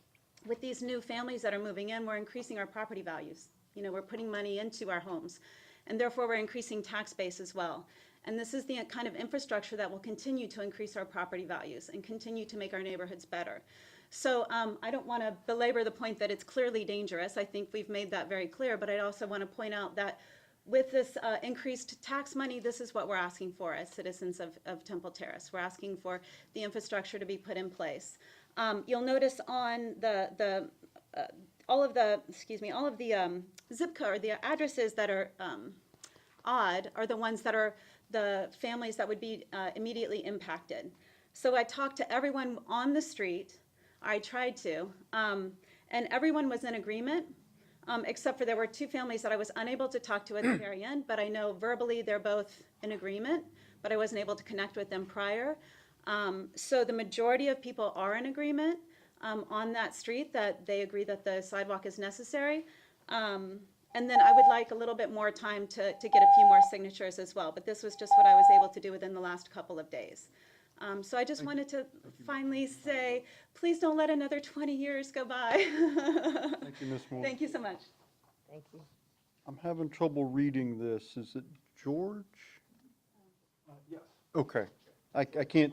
with these new families that are moving in, we're increasing our property values. You know, we're putting money into our homes, and therefore we're increasing tax base as well. And this is the kind of infrastructure that will continue to increase our property values and continue to make our neighborhoods better. So I don't want to belabor the point that it's clearly dangerous. I think we've made that very clear, but I also want to point out that with this increased tax money, this is what we're asking for as citizens of Temple Terrace. We're asking for the infrastructure to be put in place. You'll notice on all of the zip code or the addresses that are odd are the ones that are the families that would be immediately impacted. So I talked to everyone on the street. I tried to, and everyone was in agreement. Except for there were 2 families that I was unable to talk to at the very end, but I know verbally they're both in agreement, but I wasn't able to connect with them prior. So the majority of people are in agreement on that street, that they agree that the sidewalk is necessary. And then I would like a little bit more time to get a few more signatures as well, but this was just what I was able to do within the last couple of days. So I just wanted to finally say, please don't let another 20 years go by. Thank you, Ms. Moore. Thank you so much. Thank you. I'm having trouble reading this. Is it George? Yes. Okay. I can't,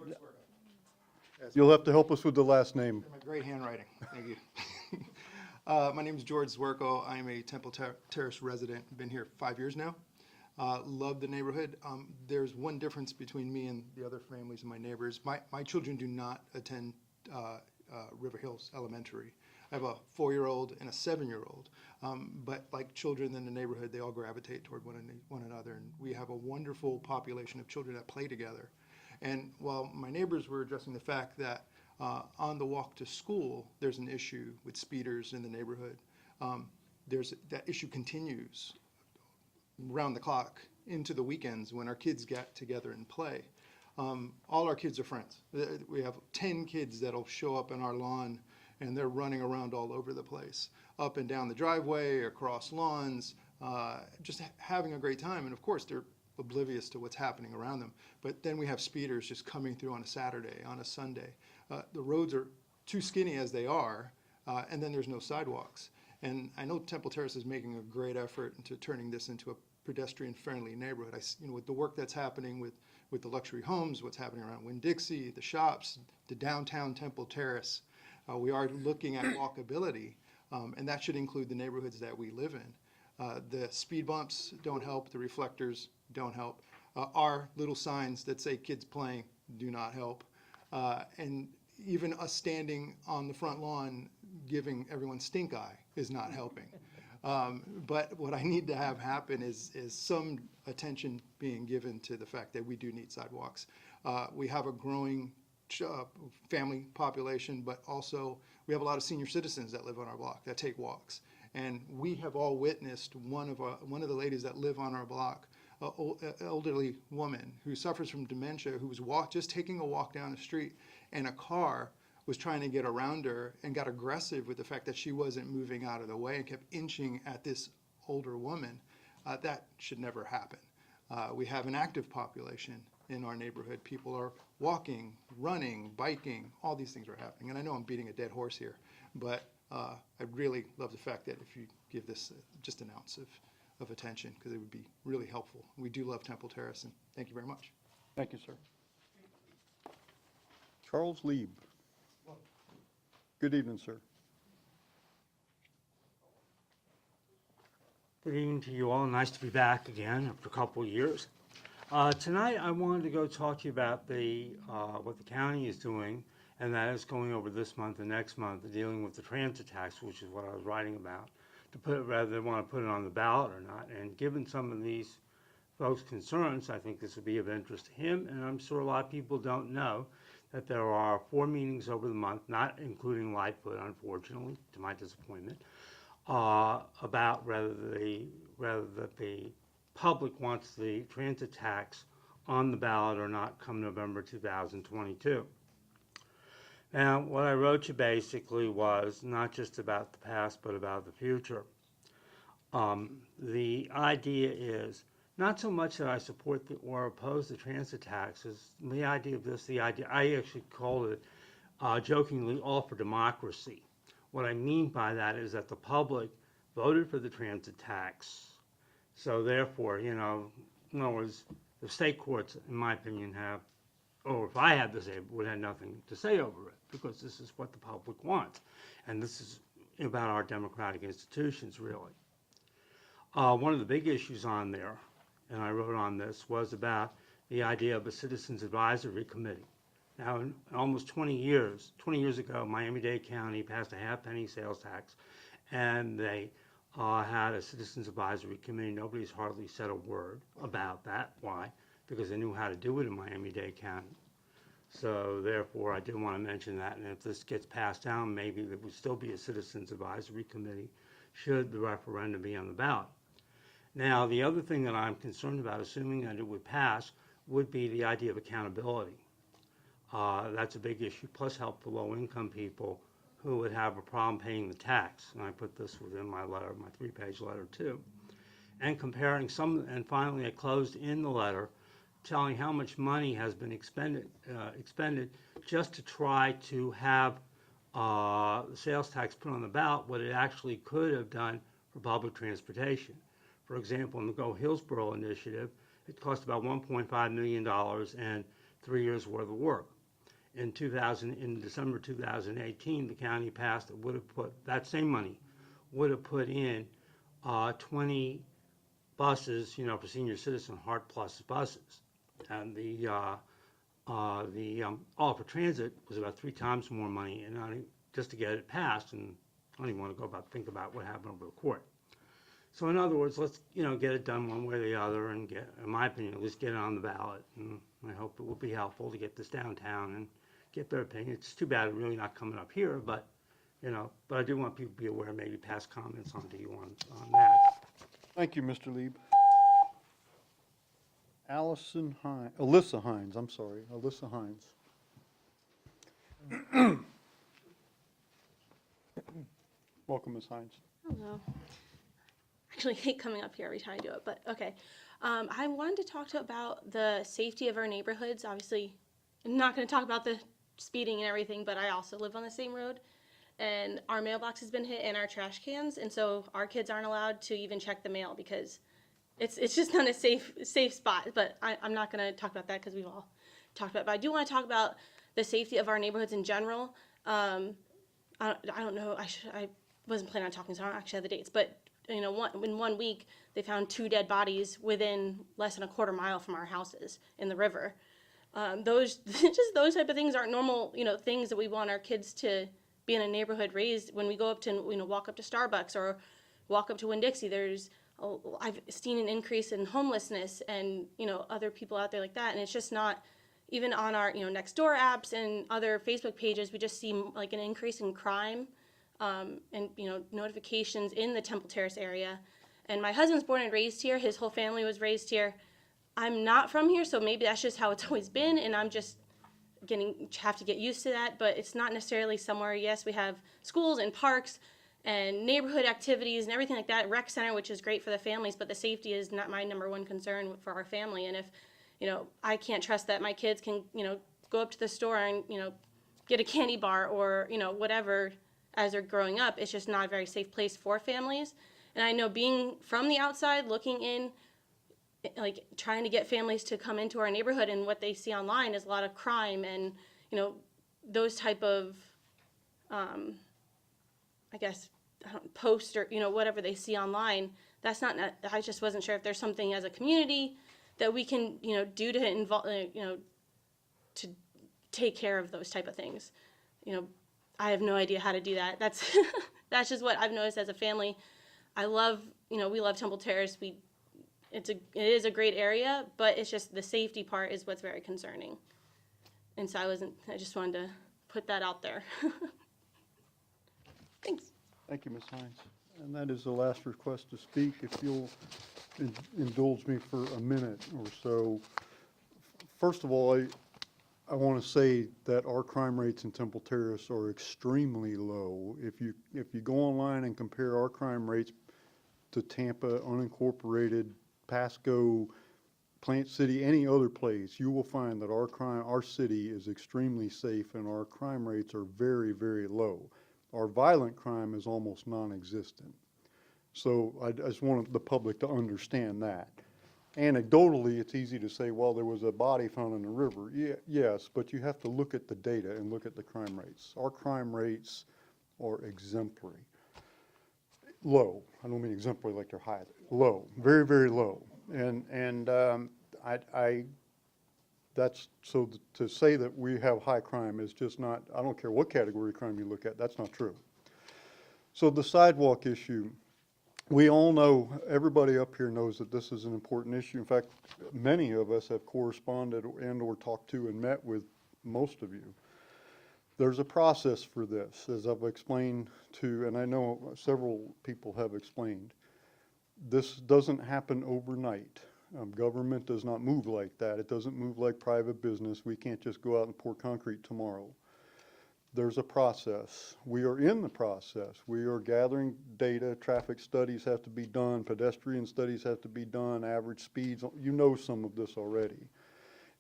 you'll have to help us with the last name. My great handwriting, thank you. My name is George Zwerko. I'm a Temple Terrace resident, been here 5 years now. Love the neighborhood. There's one difference between me and the other families and my neighbors. My children do not attend River Hills Elementary. I have a 4-year-old and a 7-year-old. But like children in the neighborhood, they all gravitate toward one another. And we have a wonderful population of children that play together. And while my neighbors were addressing the fact that on the walk to school, there's an issue with speeders in the neighborhood, that issue continues round the clock into the weekends when our kids get together and play. All our kids are friends. We have 10 kids that'll show up on our lawn, and they're running around all over the place, up and down the driveway, across lawns, just having a great time. And of course, they're oblivious to what's happening around them. But then we have speeders just coming through on a Saturday, on a Sunday. The roads are too skinny as they are, and then there's no sidewalks. And I know Temple Terrace is making a great effort into turning this into a pedestrian-friendly neighborhood. With the work that's happening with the luxury homes, what's happening around Winn-Dixie, the shops, the downtown Temple Terrace, we are looking at walkability, and that should include the neighborhoods that we live in. The speed bumps don't help. The reflectors don't help. Our little signs that say kids playing do not help. And even us standing on the front lawn giving everyone stink eye is not helping. But what I need to have happen is some attention being given to the fact that we do need sidewalks. We have a growing family population, but also we have a lot of senior citizens that live on our block that take walks. And we have all witnessed one of the ladies that live on our block, an elderly woman who suffers from dementia, who was just taking a walk down the street, and a car was trying to get around her and got aggressive with the fact that she wasn't moving out of the way and kept inching at this older woman. That should never happen. We have an active population in our neighborhood. People are walking, running, biking, all these things are happening. And I know I'm beating a dead horse here, but I really love the fact that if you give this just an ounce of attention, because it would be really helpful. We do love Temple Terrace, and thank you very much. Thank you, sir. Charles Lieb. Good evening, sir. Good evening to you all. Nice to be back again after a couple of years. Tonight, I wanted to go talk to you about what the county is doing, and that is going over this month and next month, dealing with the transit tax, which is what I was writing about, to put it, whether they want to put it on the ballot or not. And given some of these folks' concerns, I think this would be of interest to him, and I'm sure a lot of people don't know that there are 4 meetings over the month, not including Lightfoot, unfortunately, to my disappointment, about whether the public wants the transit tax on the ballot or not come November 2022. Now, what I wrote you basically was not just about the past, but about the future. The idea is not so much that I support or oppose the transit taxes. The idea of this, I actually called it jokingly all for democracy. What I mean by that is that the public voted for the transit tax. So therefore, in other words, the state courts, in my opinion, have or if I had the say, would have nothing to say over it, because this is what the public wants. And this is about our democratic institutions, really. One of the big issues on there, and I wrote on this, was about the idea of a citizens advisory committee. Now, in almost 20 years ago, Miami-Dade County passed a half-penny sales tax, and they had a citizens advisory committee. Nobody's hardly said a word about that. Why? Because they knew how to do it in Miami-Dade County. So therefore, I did want to mention that, and if this gets passed down, maybe there would still be a citizens advisory committee should the referendum be on the ballot. Now, the other thing that I'm concerned about, assuming that it would pass, would be the idea of accountability. That's a big issue, plus help for low-income people who would have a problem paying the tax. And I put this within my letter, my 3-page letter too. And comparing some, and finally I closed in the letter telling how much money has been expended just to try to have the sales tax put on the ballot, what it actually could have done for public transportation. For example, in the Go Hillsborough initiative, it cost about $1.5 million and 3 years worth of work. In December 2018, the county passed, it would have put, that same money would have put in 20 buses, for senior citizen Heart Plus buses. And the all for transit was about 3 times more money, and just to get it passed, and I don't even want to think about what happened over the court. So in other words, let's get it done one way or the other, and get, in my opinion, at least get it on the ballot. And I hope it will be helpful to get this downtown and get their opinion. It's too bad it's really not coming up here, but but I do want people to be aware, maybe pass comments on to you on that. Thank you, Mr. Lieb. Alyssa Hines, I'm sorry, Alyssa Hines. Welcome, Ms. Hines. Hello. Actually hate coming up here every time I do it, but okay. I wanted to talk about the safety of our neighborhoods. Obviously, I'm not going to talk about the speeding and everything, but I also live on the same road, and our mailbox has been hit and our trash cans, and so our kids aren't allowed to even check the mail because it's just not a safe spot. But I'm not going to talk about that because we've all talked about it. But I do want to talk about the safety of our neighborhoods in general. I don't know. I wasn't planning on talking, so I don't actually have the dates, but in 1 week, they found 2 dead bodies within less than a quarter mile from our houses in the river. Those type of things aren't normal, things that we want our kids to be in a neighborhood raised. When we go up to, walk up to Starbucks or walk up to Winn-Dixie, I've seen an increase in homelessness and, other people out there like that. And it's just not, even on our, Nextdoor apps and other Facebook pages, we just see like an increase in crime. And notifications in the Temple Terrace area. And my husband's born and raised here. His whole family was raised here. I'm not from here, so maybe that's just how it's always been, and I'm just have to get used to that. But it's not necessarily somewhere. Yes, we have schools and parks and neighborhood activities and everything like that. Rec center, which is great for the families, but the safety is not my #1 concern for our family. And if I can't trust that my kids can go up to the store and get a candy bar or whatever. As they're growing up, it's just not a very safe place for families. And I know, being from the outside, looking in, like trying to get families to come into our neighborhood, and what they see online is a lot of crime and those type of posts or whatever they see online. That's not. I just wasn't sure if there's something as a community that we can do to involve to take care of those type of things. I have no idea how to do that. That's just what I've noticed as a family. I love, we love Temple Terrace. It is a great area, but it's just the safety part is what's very concerning. And so I just wanted to put that out there. Thanks. Thank you, Ms. Hines. And that is the last request to speak. If you'll indulge me for a minute or so. First of all, I want to say that our crime rates in Temple Terrace are extremely low. If you go online and compare our crime rates to Tampa, unincorporated, Pasco, Plant City, any other place, you will find that our city is extremely safe and our crime rates are very, very low. Our violent crime is almost non-existent. So I just want the public to understand that. anecdotally, it's easy to say, well, there was a body found in the river. Yes, but you have to look at the data and look at the crime rates. Our crime rates are exemplary. Low. I don't mean exemplary like they're high. Low. Very, very low. And that's, so to say that we have high crime is just not, I don't care what category of crime you look at, that's not true. So the sidewalk issue, we all know, everybody up here knows that this is an important issue. In fact, many of us have corresponded and or talked to and met with most of you. There's a process for this, as I've explained to, and I know several people have explained. This doesn't happen overnight. Government does not move like that. It doesn't move like private business. We can't just go out and pour concrete tomorrow. There's a process. We are in the process. We are gathering data. Traffic studies have to be done. Pedestrian studies have to be done. Average speeds. You know some of this already.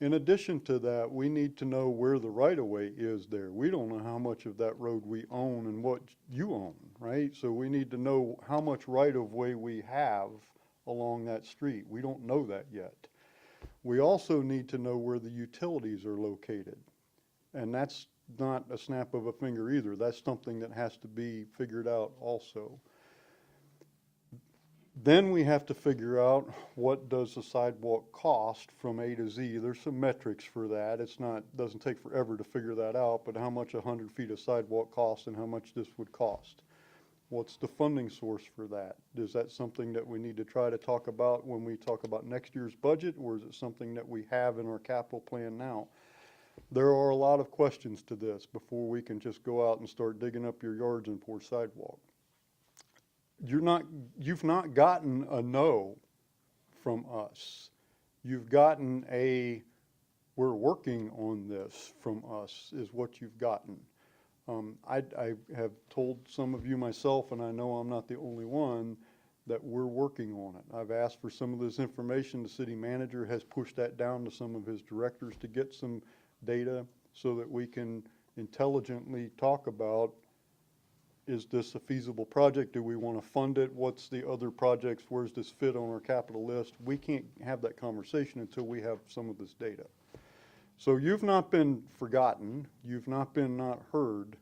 In addition to that, we need to know where the right-of-way is there. We don't know how much of that road we own and what you own, right? So we need to know how much right-of-way we have along that street. We don't know that yet. We also need to know where the utilities are located. And that's not a snap of a finger either. That's something that has to be figured out also. Then we have to figure out what does the sidewalk cost from A to Z. There's some metrics for that. It's not, doesn't take forever to figure that out, but how much 100 feet of sidewalk costs and how much this would cost. What's the funding source for that? Is that something that we need to try to talk about when we talk about next year's budget, or is it something that we have in our capital plan now? There are a lot of questions to this before we can just go out and start digging up your yards and pour sidewalk. You've not gotten a no from us. You've gotten a, we're working on this from us is what you've gotten. I have told some of you myself, and I know I'm not the only one, that we're working on it. I've asked for some of this information. The city manager has pushed that down to some of his directors to get some data so that we can intelligently talk about, is this a feasible project? Do we want to fund it? What's the other projects? Where's this fit on our capital list? We can't have that conversation until we have some of this data. So you've not been forgotten. You've not been not heard.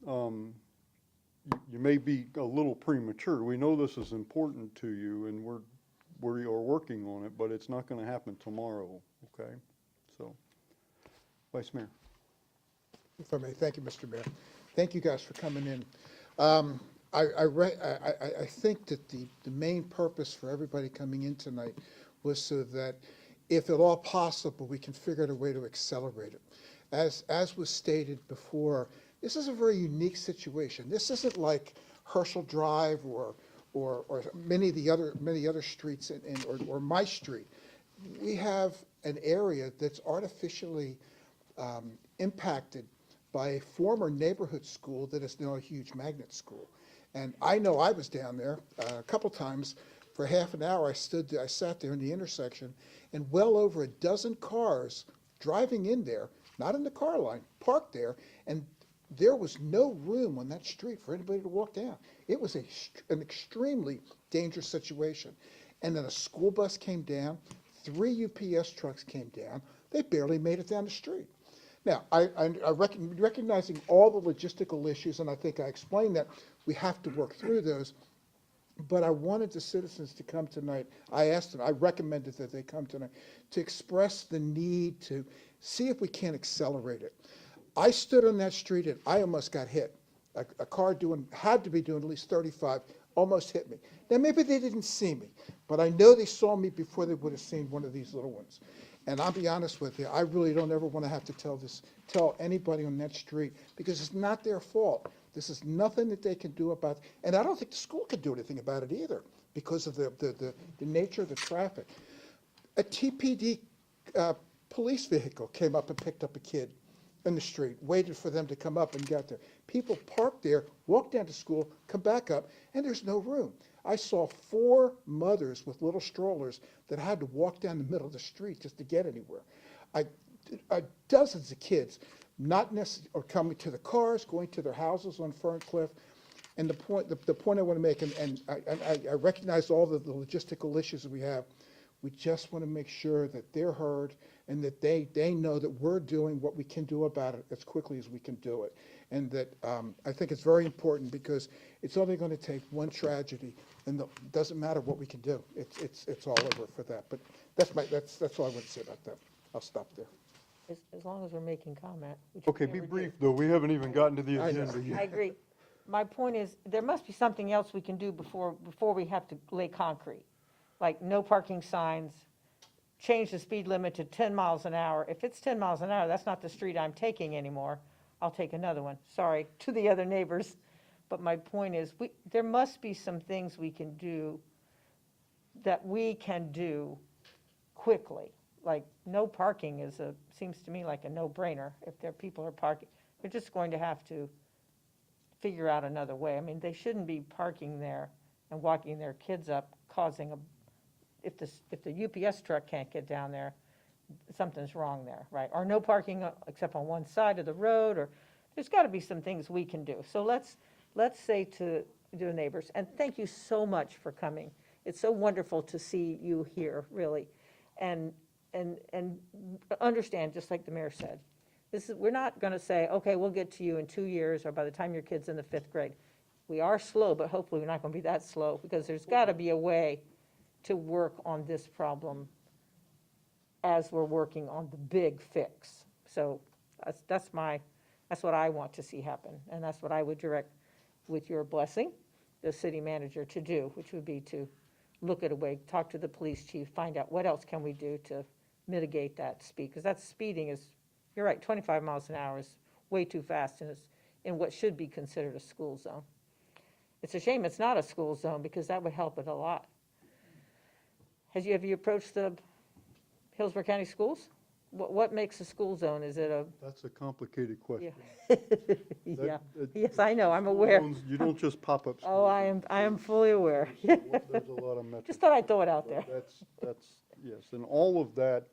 You may be a little premature. We know this is important to you, and we are working on it, but it's not going to happen tomorrow, okay? So, Vice Mayor. If I may, thank you, Mr. Mayor. Thank you guys for coming in. I think that the main purpose for everybody coming in tonight was so that if at all possible, we can figure out a way to accelerate it. As was stated before, this is a very unique situation. This isn't like Herschel Drive or many other streets or my street. We have an area that's artificially impacted by a former neighborhood school that is now a huge magnet school. And I know I was down there a couple times. For half an hour, I sat there in the intersection, and well over a dozen cars driving in there, not in the car line, parked there, and there was no room on that street for anybody to walk down. It was an extremely dangerous situation. And then a school bus came down, 3 UPS trucks came down. They barely made it down the street. Now, recognizing all the logistical issues, and I think I explained that, we have to work through those. But I wanted the citizens to come tonight. I asked them, I recommended that they come tonight to express the need to see if we can accelerate it. I stood on that street and I almost got hit. A car had to be doing at least 35, almost hit me. Now maybe they didn't see me, but I know they saw me before they would have seen one of these little ones. And I'll be honest with you, I really don't ever want to have to tell anybody on that street, because it's not their fault. This is nothing that they can do about it. And I don't think the school can do anything about it either, because of the nature of the traffic. A TPD police vehicle came up and picked up a kid in the street, waited for them to come up and get there. People parked there, walked down to school, come back up, and there's no room. I saw 4 mothers with little strollers that had to walk down the middle of the street just to get anywhere. Dozens of kids not necessarily coming to the cars, going to their houses on Ferncliff. And the point I want to make, and I recognize all the logistical issues that we have We just want to make sure that they're heard and that they know that we're doing what we can do about it as quickly as we can do it. And that I think it's very important because it's only going to take one tragedy, and it doesn't matter what we can do. It's all over for that. But that's all I want to say about that. I'll stop there. As long as we're making comment. which Okay, we be never brief, do. though. We haven't even gotten to the I know. agenda yet. I agree. My point is, there must be something else we can do before we have to lay concrete. Like no parking signs, change the speed limit to 10 miles an hour. If it's 10 miles an hour, that's not the street I'm taking anymore. I'll take another one. Sorry to the other neighbors. But my point is, there must be some things we can do that we can do quickly. Like no parking seems to me like a no-brainer. If people are parking, they're just going to have to figure out another way. I mean, they shouldn't be parking there and walking their kids up, causing if the UPS truck can't get down there, something's wrong there, right? Or no parking except on one side of the road, or there's got to be some things we can do. So let's say to the neighbors, and thank you so much for coming. It's so wonderful to see you here, really, and understand, just like the mayor said, we're not going to say, okay, we'll get to you in 2 years or by the time your kid's in the 5th grade. We are slow, but hopefully we're not going to be that slow, because there's got to be a way to work on this problem as we're working on the big fix. So that's what I want to see happen, and that's what I would direct, with your blessing, the city manager to do, which would be to look at a way, talk to the police chief, find out what else can we do to mitigate that speed, because that speeding is, you're right, 25 miles an hour is way too fast, and it's in what should be considered a school zone. It's a shame it's not a school zone, because that would help it a lot. Have you approached the Hillsborough County Schools? What makes a school zone? Is it a? That's a complicated question. Yeah. Yes, I know, I'm aware. You don't just pop up. Oh, I am fully aware. There's a lot of metrics. Just thought I'd throw it out there. That's, yes, and all of that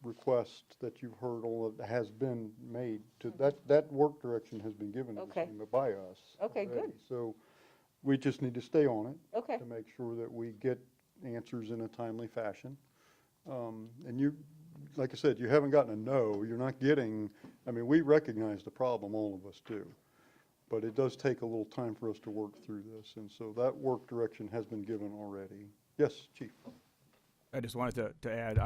request that you've heard, all of that has been made to, that work direction has been given to the Okay. city by us. Okay, good. already. So we just need to stay on it. Okay. To make sure that we get answers in a timely fashion. And you, like I said, you haven't gotten a no, you're not getting, I mean, we recognize the problem, all of us do. But it does take a little time for us to work through this, and so that work direction has been given already. Yes, Chief? I just wanted to add,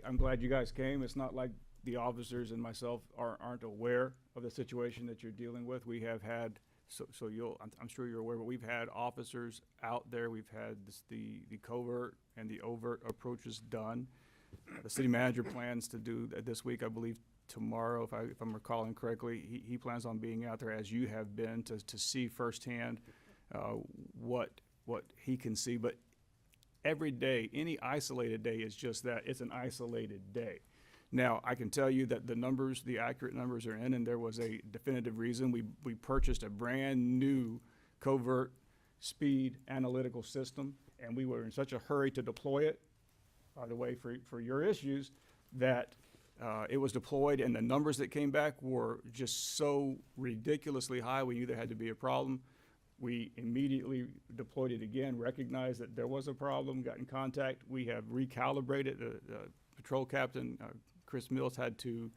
I'm glad you guys came. It's not like the officers and myself aren't aware of the situation that you're dealing with. We have had, I'm sure you're aware, but we've had officers out there. We've had the covert and the overt approaches done. The city manager plans to do that this week, I believe tomorrow, if I'm recalling correctly. He plans on being out there, as you have been, to see firsthand what he can see. But every day, any isolated day is just that. It's an isolated day. Now, I can tell you that the accurate numbers are in, and there was a definitive reason. We purchased a brand new covert speed analytical system, and we were in such a hurry to deploy it, by the way, for your issues, that it was deployed, and the numbers that came back were just so ridiculously high, we knew there had to be a problem. We immediately deployed it again, recognized that there was a problem, got in contact. We have recalibrated. The patrol captain, Chris Mills, had to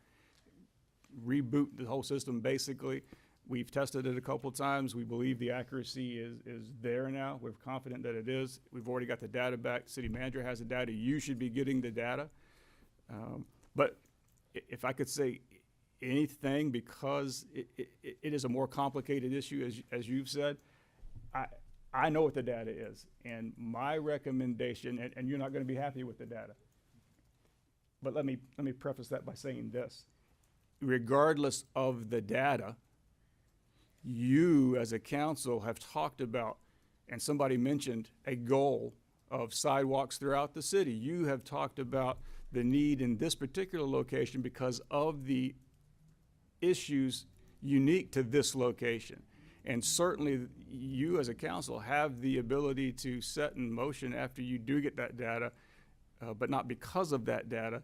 reboot the whole system, basically. We've tested it a couple times. We believe the accuracy is there now. We're confident that it is. We've already got the data back. City manager has the data. You should be getting the data. But if I could say anything, because it is a more complicated issue, as you've said, I know what the data is. And my recommendation, and you're not going to be happy with the data, but let me preface that by saying this. Regardless of the data, you as a council have talked about, and somebody mentioned a goal of sidewalks throughout the city. You have talked about the need in this particular location because of the issues unique to this location. And certainly you as a council have the ability to set in motion after you do get that data, but not because of that data,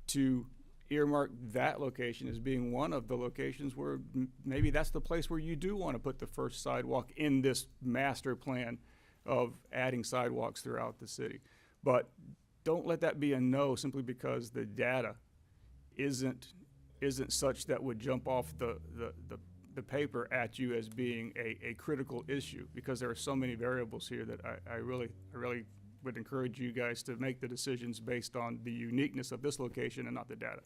to earmark that location as being one of the locations where maybe that's the place where you do want to put the first sidewalk in this master plan of adding sidewalks throughout the city. But don't let that be a no simply because the data isn't such that would jump off the paper at you as being a critical issue, because there are so many variables here that I really would encourage you guys to make the decisions based on the uniqueness of this location and not the data.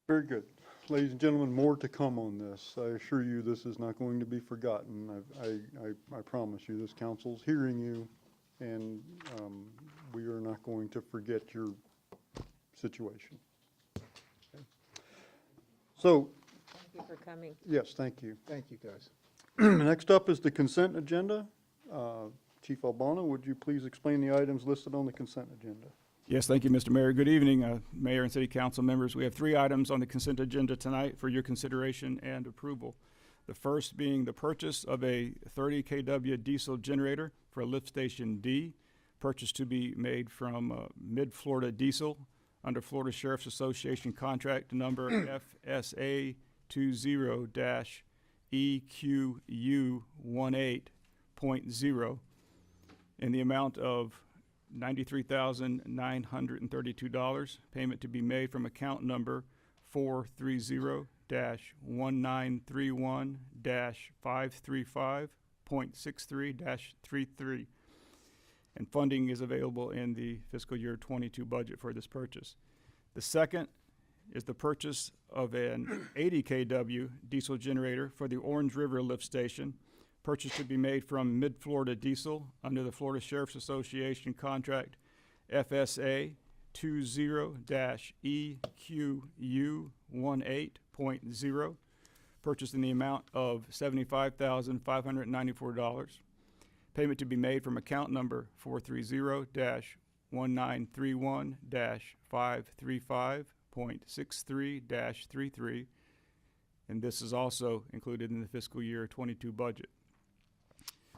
Very good. Ladies and gentlemen, more to come on this. I assure you this is not going to be forgotten. I promise you, this council's hearing you, and we are not going to forget your situation. Okay. So, Thank you for coming. yes, thank you. Thank you, guys. Next up is the consent agenda. Chief Albano, would you please explain the items listed on the consent agenda? Yes, thank you, Mr. Mayor. Good evening, Mayor and City Council members. We have 3 items on the consent agenda tonight for your consideration and approval. The first being the purchase of a 30 kW diesel generator for Lift Station D, purchase to be made from Mid-Florida Diesel under Florida Sheriff's Association contract number FSA 20-EQU18.0 in the amount of $93,932. Payment to be made from account number 430-1931-535.63-33. And funding is available in the fiscal year 22 budget for this purchase. The second is the purchase of an 80 kW diesel generator for the Orange River Lift Station. Purchase to be made from Mid-Florida Diesel under the Florida Sheriff's Association contract FSA 20-EQU18.0, purchased in the amount of $75,594. Payment to be made from account number 430-1931-535.63-33, and this is also included in the fiscal year 22 budget.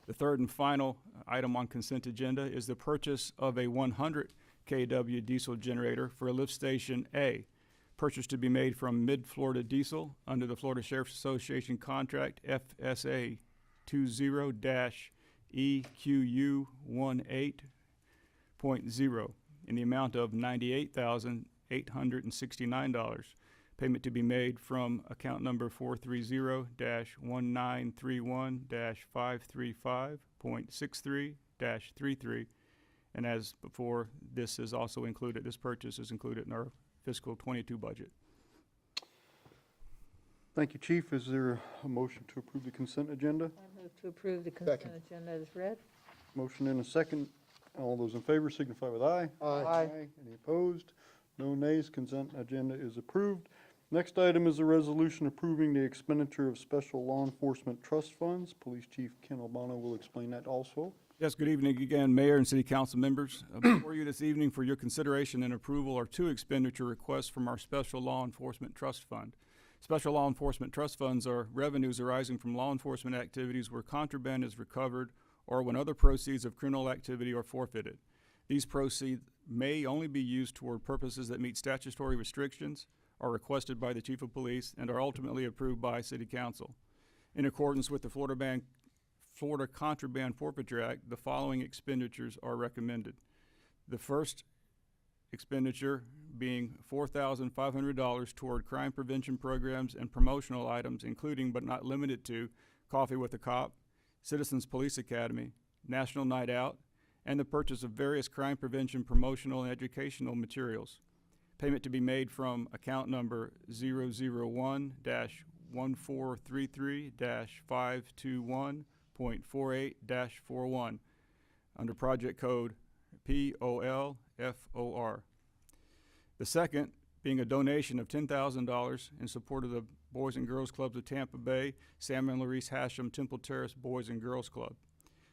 The third and final item on consent agenda is the purchase of a 100 kW diesel generator for a Lift Station A. Purchase to be made from Mid-Florida Diesel under the Florida Sheriff's Association contract FSA 20-EQU18.0 in the amount of $98,869. Payment to be made from account number 430-1931-535.63-33. And as before, this purchase is included in our fiscal 22 budget. Thank you, Chief. Is there a motion to approve the consent agenda? I move to approve the consent agenda as read. Motion and a second. All those in favor signify with aye. Aye. Any opposed? No nays. Consent agenda is approved. Next item is a resolution approving the expenditure of special law enforcement trust funds. Police Chief Ken Albano will explain that also. Yes, good evening again, Mayor and City Council members. Before you this evening for your consideration and approval are 2 expenditure requests from our Special Law Enforcement Trust Fund. Special Law Enforcement Trust Funds are revenues arising from law enforcement activities where contraband is recovered or when other proceeds of criminal activity are forfeited. These proceeds may only be used toward purposes that meet statutory restrictions, are requested by the Chief of Police, and are ultimately approved by City Council. In accordance with the Florida Contraband Forfeiture Act, the following expenditures are recommended. The first expenditure being $4,500 toward crime prevention programs and promotional items, including but not limited to Coffee with a Cop, Citizens Police Academy, National Night Out, and the purchase of various crime prevention promotional and educational materials. Payment to be made from account number 001-1433-521.48-41 under project code POLFOR. The second being a donation of $10,000 in support of the Boys and Girls Clubs of Tampa Bay, Sam and Larice Hashem Temple Terrace Boys and Girls Club.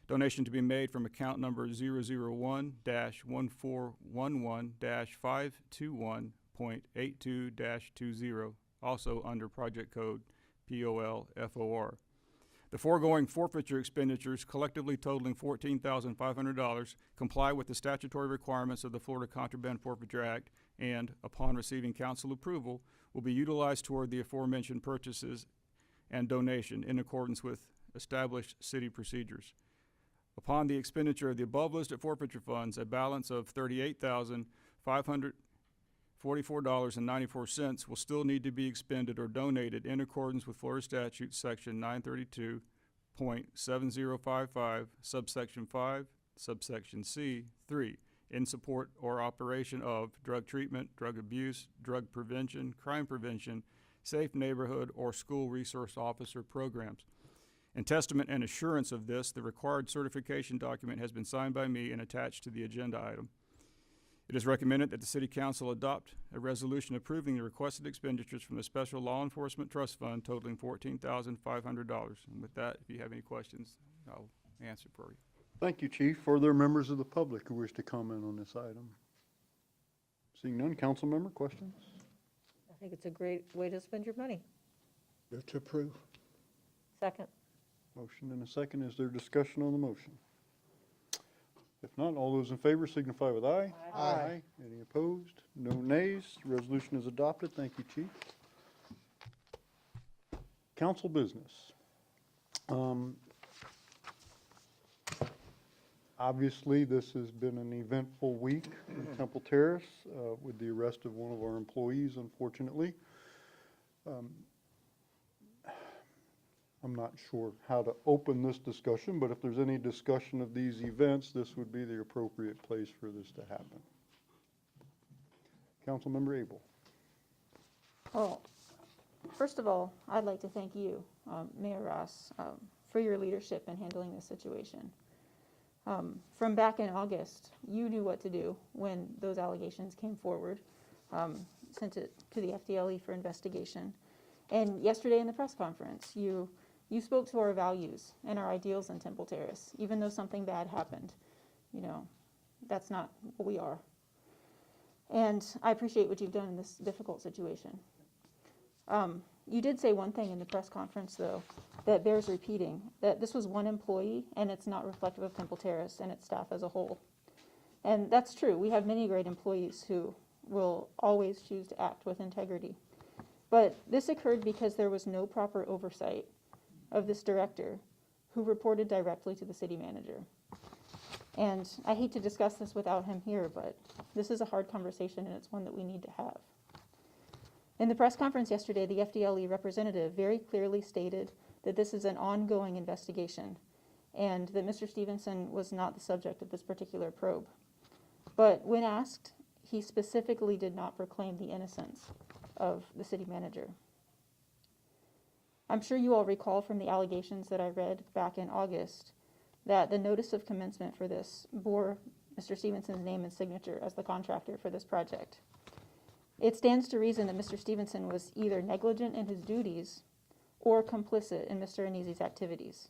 Donation to be made from account number 001-1411-521.82-20, also under project code POLFOR. The foregoing forfeiture expenditures, collectively totaling $14,500, comply with the statutory requirements of the Florida Contraband Forfeiture Act and, upon receiving council approval, will be utilized toward the aforementioned purchases and donation in accordance with established city procedures. Upon the expenditure of the above listed forfeiture funds, a balance of $38,544.94 will still need to be expended or donated in accordance with Florida Statute Section 932.7055, subsection 5, subsection C, 3, in support or operation of drug treatment, drug abuse, drug prevention, crime prevention, safe neighborhood, or school resource officer programs. In testament and assurance of this, the required certification document has been signed by me and attached to the agenda item. It is recommended that the City Council adopt a resolution approving the requested expenditures from the Special Law Enforcement Trust Fund totaling $14,500. And with that, if you have any questions, I'll answer for you. Thank you, Chief. Are there members of the public who wish to comment on this item? Seeing none, council member, questions? I think it's a great way to spend your money. Move to approve. Second. Motion and a second. Is there discussion on the motion? If not, all those in favor signify with aye. Aye. Any opposed? No nays. Resolution is adopted. Thank you, Chief. Council business. Obviously, this has been an eventful week in Temple Terrace with the arrest of one of our employees, unfortunately. I'm not sure how to open this discussion, but if there's any discussion of these events, this would be the appropriate place for this to happen. Councilmember Abel. Well, first of all, I'd like to thank you, Mayor Ross, for your leadership in handling this situation. From back in August, you knew what to do when those allegations came forward, sent it to the FDLE for investigation. And yesterday in the press conference, you spoke to our values and our ideals in Temple Terrace. Even though something bad happened, you know, that's not what we are. And I appreciate what you've done in this difficult situation. You did say one thing in the press conference, though, that bears repeating, that this was one employee and it's not reflective of Temple Terrace and its staff as a whole. And that's true. We have many great employees who will always choose to act with integrity. But this occurred because there was no proper oversight of this director who reported directly to the city manager. And I hate to discuss this without him here, but this is a hard conversation and it's one that we need to have. In the press conference yesterday, the FDLE representative very clearly stated that this is an ongoing investigation and that Mr. Stevenson was not the subject of this particular probe. But when asked, he specifically did not proclaim the innocence of the city manager. I'm sure you all recall from the allegations that I read back in August that the notice of commencement for this bore Mr. Stevenson's name and signature as the contractor for this project. It stands to reason that Mr. Stevenson was either negligent in his duties or complicit in Mr. Anizi's activities.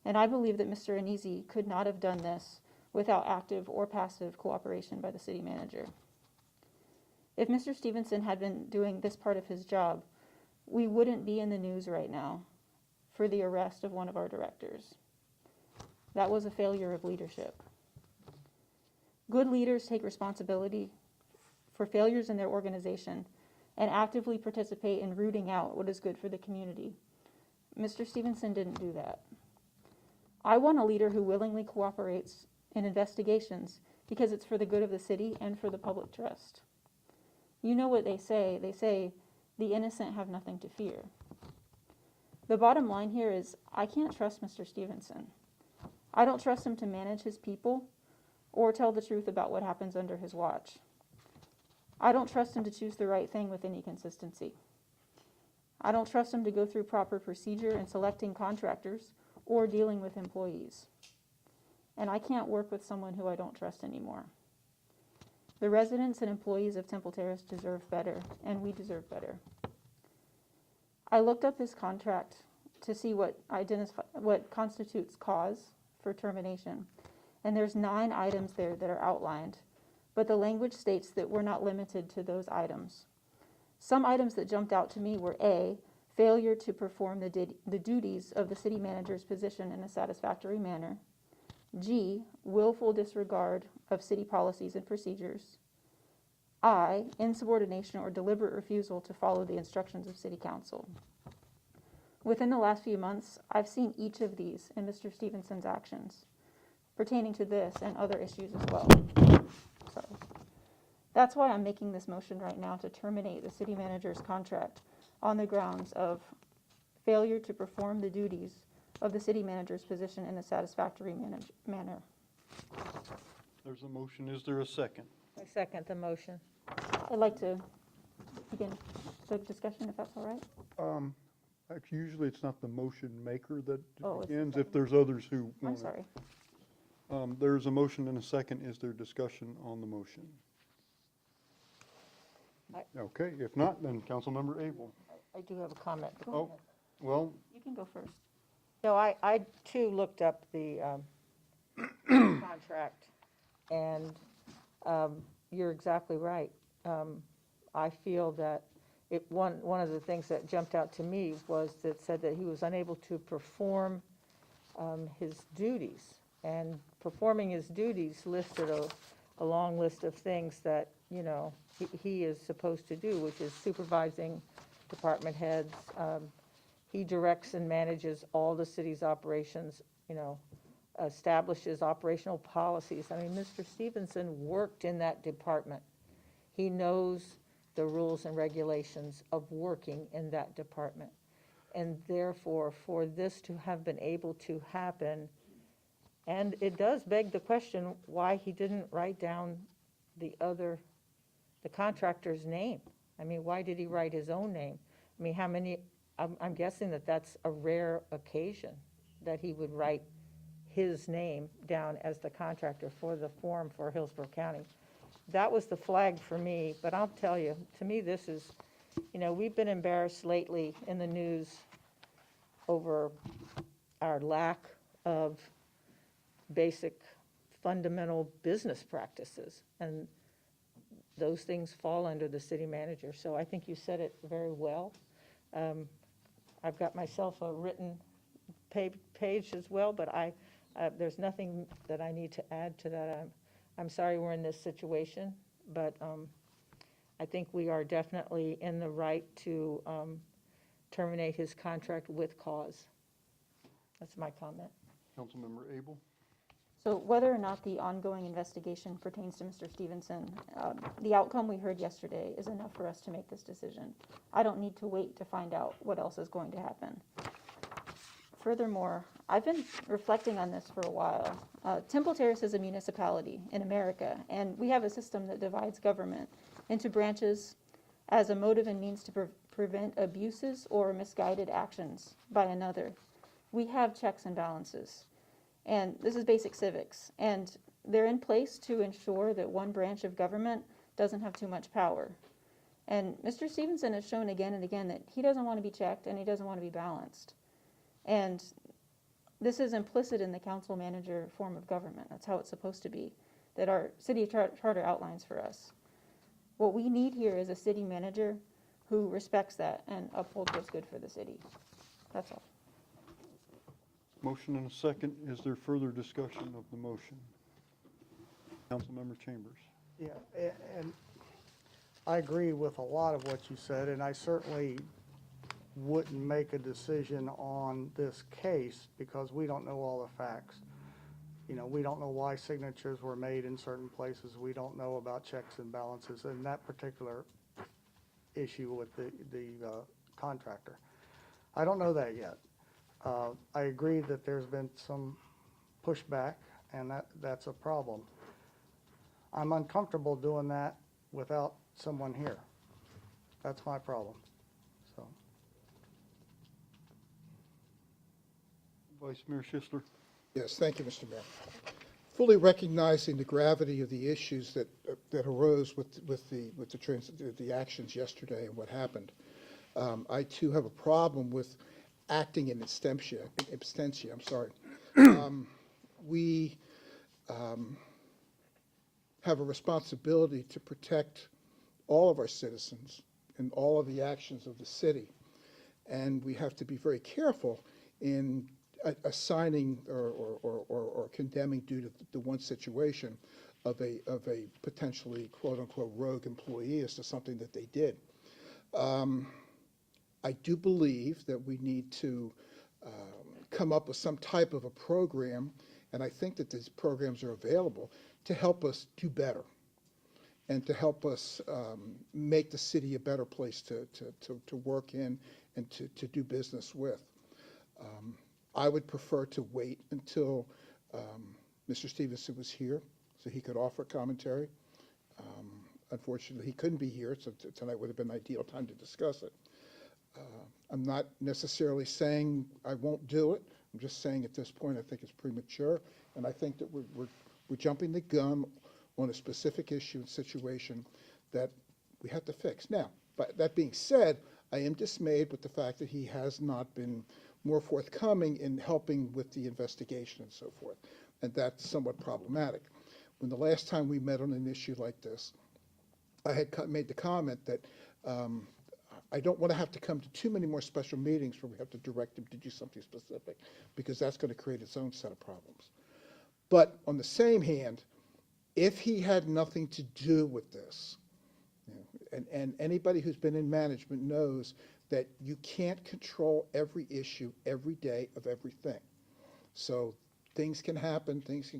And I believe that Mr. Anizi could not have done this without active or passive cooperation by the city manager. If Mr. Stevenson had been doing this part of his job, we wouldn't be in the news right now for the arrest of one of our directors. That was a failure of leadership. Good leaders take responsibility for failures in their organization and actively participate in rooting out what is good for the community. Mr. Stevenson didn't do that. I want a leader who willingly cooperates in investigations because it's for the good of the city and for the public trust. You know what they say. They say, the innocent have nothing to fear. The bottom line here is, I can't trust Mr. Stevenson. I don't trust him to manage his people or tell the truth about what happens under his watch. I don't trust him to choose the right thing with any consistency. I don't trust him to go through proper procedure in selecting contractors or dealing with employees. And I can't work with someone who I don't trust anymore. The residents and employees of Temple Terrace deserve better, and we deserve better. I looked up his contract to see what constitutes cause for termination, and there's 9 items there that are outlined, but the language states that we're not limited to those items. Some items that jumped out to me were A, failure to perform the duties of the city manager's position in a satisfactory manner. G, willful disregard of city policies and procedures. I, insubordination or deliberate refusal to follow the instructions of city council. Within the last few months, I've seen each of these in Mr. Stevenson's actions. pertaining to this and other issues as well. So that's why I'm making this motion right now to terminate the city manager's contract on the grounds of failure to perform the duties of the city manager's position in a satisfactory manner. There's a motion. Is there a second? I second the motion. I'd like to begin the discussion, if that's all right. Actually, usually it's not the motion maker that Oh, it's the begins, second. if there's others who I'm want sorry. There's a motion and a second. Is there discussion on the motion? Okay, if not, then Councilmember Abel. I do have a comment. Oh, well, You can go first. No, I too looked up the contract, and you're exactly right. I feel that one of the things that jumped out to me was that said that he was unable to perform his duties. And performing his duties listed a long list of things that, you know, he is supposed to do, which is supervising department heads. He directs and manages all the city's operations, you know, establishes operational policies. I mean, Mr. Stevenson worked in that department. He knows the rules and regulations of working in that department. And therefore, for this to have been able to happen, and it does beg the question why he didn't write down the contractor's name. I mean, why did he write his own name? I mean, how many, I'm guessing that that's a rare occasion that he would write his name down as the contractor for the form for Hillsborough County. That was the flag for me, but I'll tell you, to me this is, you know, we've been embarrassed lately in the news over our lack of basic fundamental business practices, and those things fall under the city manager. So I think you said it very well. I've got myself a written page as well, but there's nothing that I need to add to that. I'm sorry we're in this situation, but I think we are definitely in the right to terminate his contract with cause. That's my comment. Councilmember Abel? So whether or not the ongoing investigation pertains to Mr. Stevenson, the outcome we heard yesterday is enough for us to make this decision. I don't need to wait to find out what else is going to happen. Furthermore, I've been reflecting on this for a while. Temple Terrace is a municipality in America, and we have a system that divides government into branches as a motive and means to prevent abuses or misguided actions by another. We have checks and balances. And this is basic civics, and they're in place to ensure that one branch of government doesn't have too much power. And Mr. Stevenson has shown again and again that he doesn't want to be checked and he doesn't want to be balanced. And this is implicit in the council manager form of government. That's how it's supposed to be, that our city charter outlines for us. What we need here is a city manager who respects that and upholds what's good for the city. That's all. Motion and a second. Is there further discussion of the motion? Councilmember Chambers? Yeah, and I agree with a lot of what you said, and I certainly wouldn't make a decision on this case because we don't know all the facts. You know, we don't know why signatures were made in certain places. We don't know about checks and balances in that particular issue with the contractor. I don't know that yet. I agree that there's been some pushback, and that's a problem. I'm uncomfortable doing that without someone here. That's my problem. So, Vice Mayor Schisler? Yes, thank you, Mr. Mayor. Fully recognizing the gravity of the issues that arose with the actions yesterday and what happened, I too have a problem with acting in abstention. I'm sorry. We have a responsibility to protect all of our citizens and all of the actions of the city, and we have to be very careful in assigning or condemning due to the one situation of a potentially quote-unquote rogue employee as to something that they did. I do believe that we need to come up with some type of a program And I think that these programs are available to help us do better and to help us make the city a better place to work in and to do business with. I would prefer to wait until Mr. Stevenson was here so he could offer commentary. Unfortunately, he couldn't be here, so tonight would have been an ideal time to discuss it. I'm not necessarily saying I won't do it. I'm just saying at this point I think it's premature, and I think that we're jumping the gun on a specific issue and situation that we have to fix. Now, but that being said, I am dismayed with the fact that he has not been more forthcoming in helping with the investigation and so forth, and that's somewhat problematic. When the last time we met on an issue like this, I had made the comment that I don't want to have to come to too many more special meetings where we have to direct him to do something specific, because that's going to create its own set of problems. But on the same hand, if he had nothing to do with this, and anybody who's been in management knows that you can't control every issue every day of everything. So things can happen, things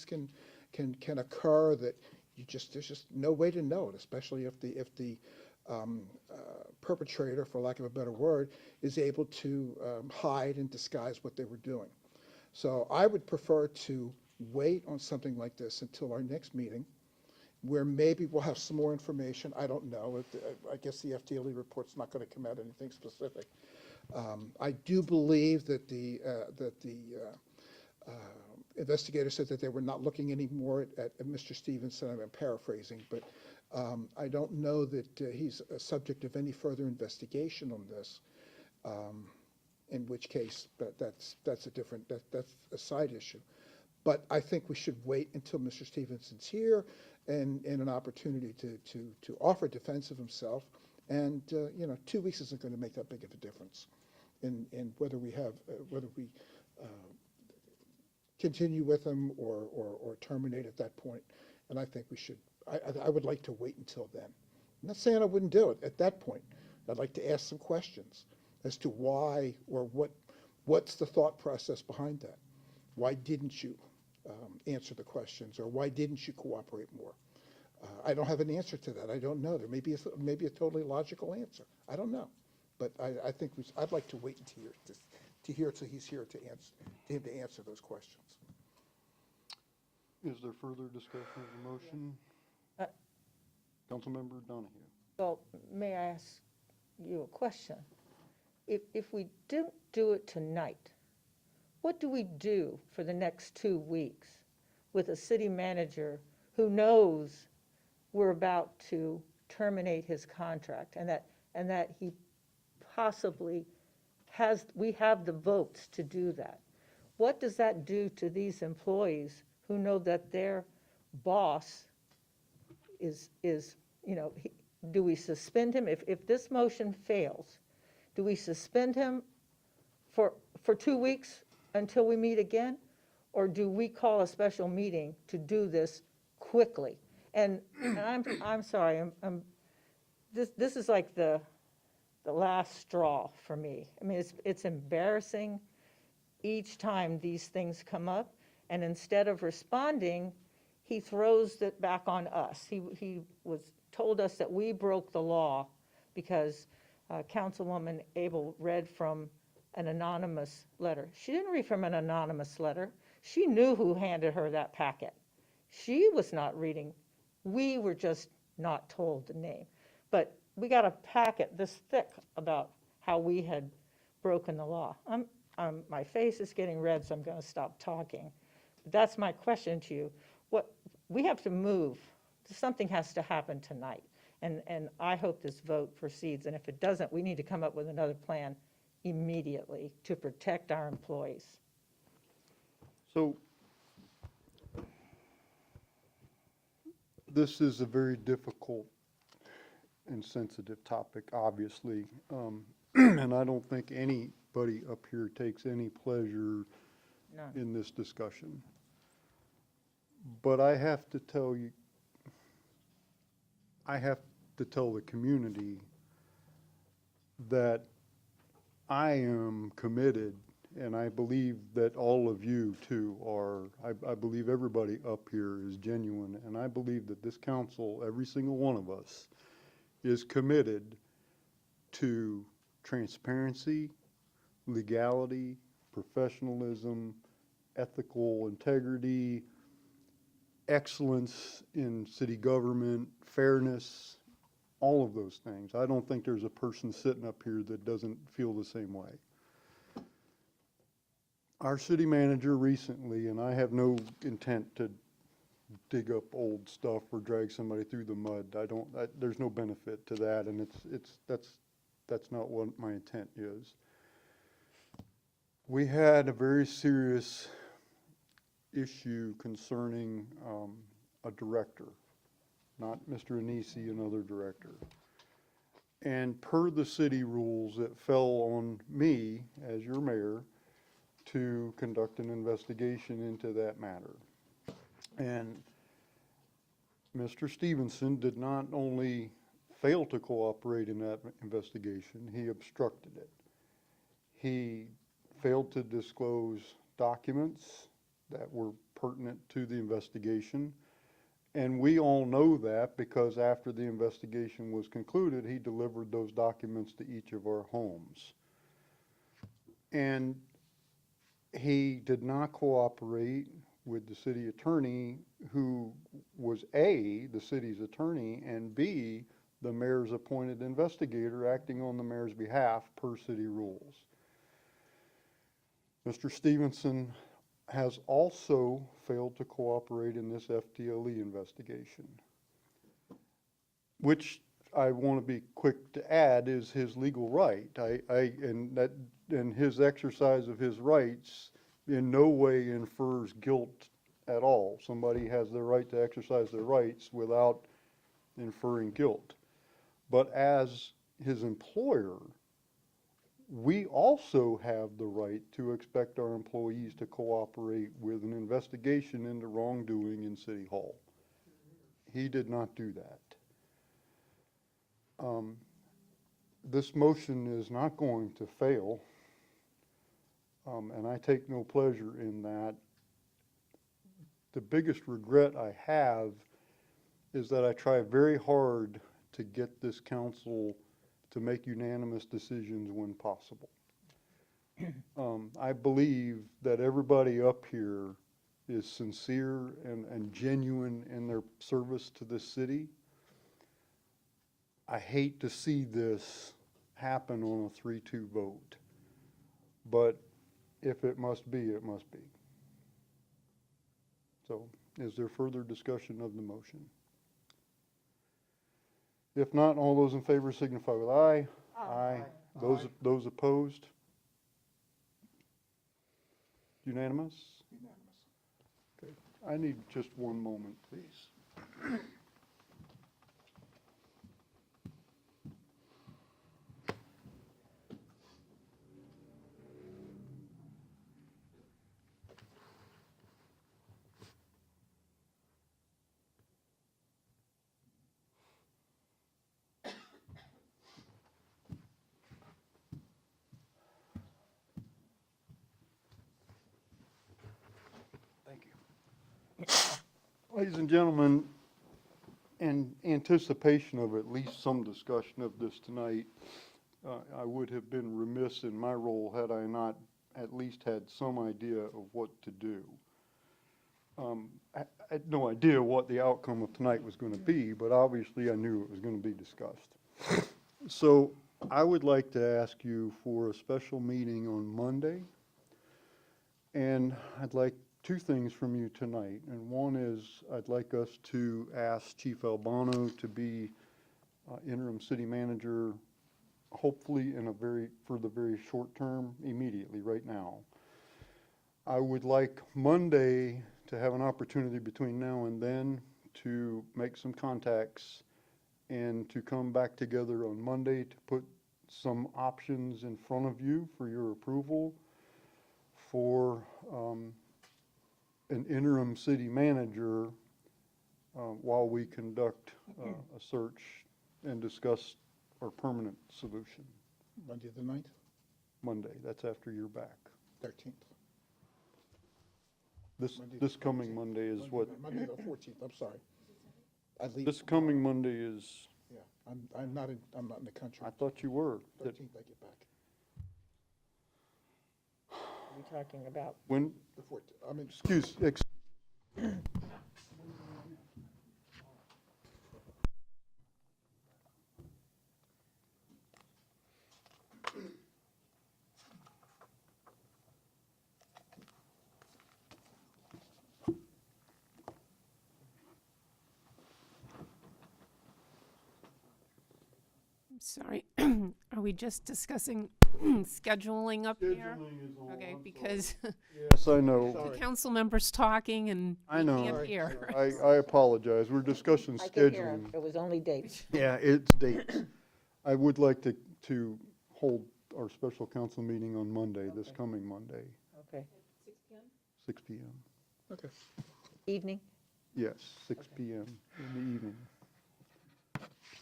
can occur that there's just no way to know it, especially if the perpetrator, for lack of a better word, is able to hide and disguise what they were doing. So I would prefer to wait on something like this until our next meeting, where maybe we'll have some more information. I don't know. I guess the FDLE report's not going to come out anything specific. I do believe that the investigator said that they were not looking anymore at Mr. Stevenson. I'm paraphrasing, but I don't know that he's a subject of any further investigation on this. In which case, that's a side issue. But I think we should wait until Mr. Stevenson's here and an opportunity to offer defense of himself. And 2 weeks isn't going to make that big of a difference in whether we continue with him or terminate at that point. And I think we should. I would like to wait until then. I'm not saying I wouldn't do it at that point. I'd like to ask some questions as to why or what's the thought process behind that. Why didn't you answer the questions, or why didn't you cooperate more? I don't have an answer to that. I don't know. There may be a totally logical answer. I don't know, but I think I'd like to wait to hear till he's here to answer those questions. Is there further discussion of the motion? Councilmember Donahue. Well, may I ask you a question? If we don't do it tonight, what do we do for the next 2 weeks with a city manager who knows we're about to terminate his contract and that he possibly we have the votes to do that? What does that do to these employees who know that their boss is do we suspend him? If this motion fails, do we suspend him for 2 weeks until we meet again? Or do we call a special meeting to do this quickly? And I'm sorry, this is like the last straw for me. I mean, it's embarrassing each time these things come up, and instead of responding, he throws it back on us. He told us that we broke the law because Councilwoman Abel read from an anonymous letter. She didn't read from an anonymous letter. She knew who handed her that packet. She was not reading. We were just not told the name. But we got a packet this thick about how we had broken the law. My face is getting red, so I'm going to stop talking. But that's my question to you. We have to move. Something has to happen tonight. And I hope this vote proceeds. And if it doesn't, we need to come up with another plan immediately to protect our employees. So this is a very difficult and sensitive topic, obviously. And I don't think anybody up here takes any pleasure in this discussion. But I have to tell you, I have to tell the community that I am committed and I believe that all of you too are, I believe everybody up here is genuine, and I believe that this council, every single one of us, is committed to transparency, legality, professionalism, ethical integrity, excellence in city government, fairness, all of those things. I don't think there's a person sitting up here that doesn't feel the same way. Our city manager recently, and I have no intent to dig up old stuff or drag somebody through the mud. There's no benefit to that, and that's not what my intent is. We had a very serious issue concerning a director, not Mr. Anisi, another director. And per the city rules, it fell on me as your mayor to conduct an investigation into that matter. And Mr. Stevenson did not only fail to cooperate in that investigation, he obstructed it. He failed to disclose documents that were pertinent to the investigation. And we all know that because after the investigation was concluded, he delivered those documents to each of our homes. And he did not cooperate with the city attorney, who was A, the city's attorney, and B, the mayor's appointed investigator acting on the mayor's behalf per city rules. Mr. Stevenson has also failed to cooperate in this FDLE investigation, which I want to be quick to add is his legal right. And his exercise of his rights in no way infers guilt at all. Somebody has the right to exercise their rights without inferring guilt. But as his employer, we also have the right to expect our employees to cooperate with an investigation into wrongdoing in City Hall. He did not do that. This motion is not going to fail, and I take no pleasure in that. The biggest regret I have is that I try very hard to get this council to make unanimous decisions when possible. I believe that everybody up here is sincere and genuine in their service to the city. I hate to see this happen on a 3-2 vote, but if it must be, it must be. So, is there further discussion of the motion? If not, all those in favor signify with aye. Aye. Those opposed? Unanimous? Unanimous. Okay. I need just one moment, please. Ladies and gentlemen, in anticipation of at least some discussion of this tonight, I would have been remiss in my role had I not at least had some idea of what to do. I had no idea what the outcome of tonight was going to be, but obviously I knew it was going to be discussed. So I would like to ask you for a special meeting on Monday, and I'd like two things from you tonight, and one is I'd like us to ask Chief Albano to be interim city manager, hopefully for the very short term, immediately, right now. I would like Monday to have an opportunity between now and then to make some contacts and to come back together on Monday to put some options in front of you for your approval for an interim city manager while we conduct a search and discuss our permanent solution. Monday the 9th? Monday, that's after you're back. 13th. This coming Monday is what? Monday the 14th, I'm sorry. I leave. This coming Monday is, Yeah, I'm not in the country. I thought you were. 13th I get back. We're talking about. When, The 14th, I mean. excuse, Sorry, are we just discussing scheduling up here? Okay, because yes, I know. the council members talking and I we know. can't hear. I apologize. We're discussing I could hear scheduling. him. It was only dates. Yeah, it's dates. I would like to hold our special council meeting on Monday, this coming Monday, Okay. 6 p.m. Okay. Evening? Yes, 6 p.m. in the evening.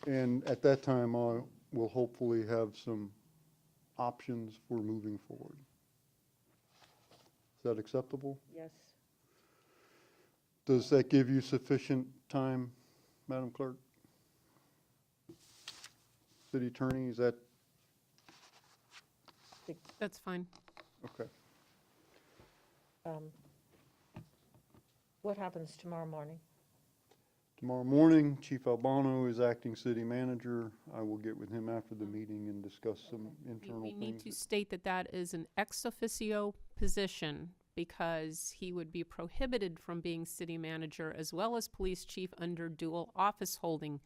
And at that time, we'll hopefully have some options for moving forward. Is that acceptable? Yes. Does that give you sufficient time, Madam Clerk? City Attorney, is that, That's fine. okay. What happens tomorrow morning? Tomorrow morning, Chief Albano is acting city manager. I will get with him after the meeting and discuss some internal We need things. to state that that is an ex officio position because he would be prohibited from being city manager as well as police chief under dual office holding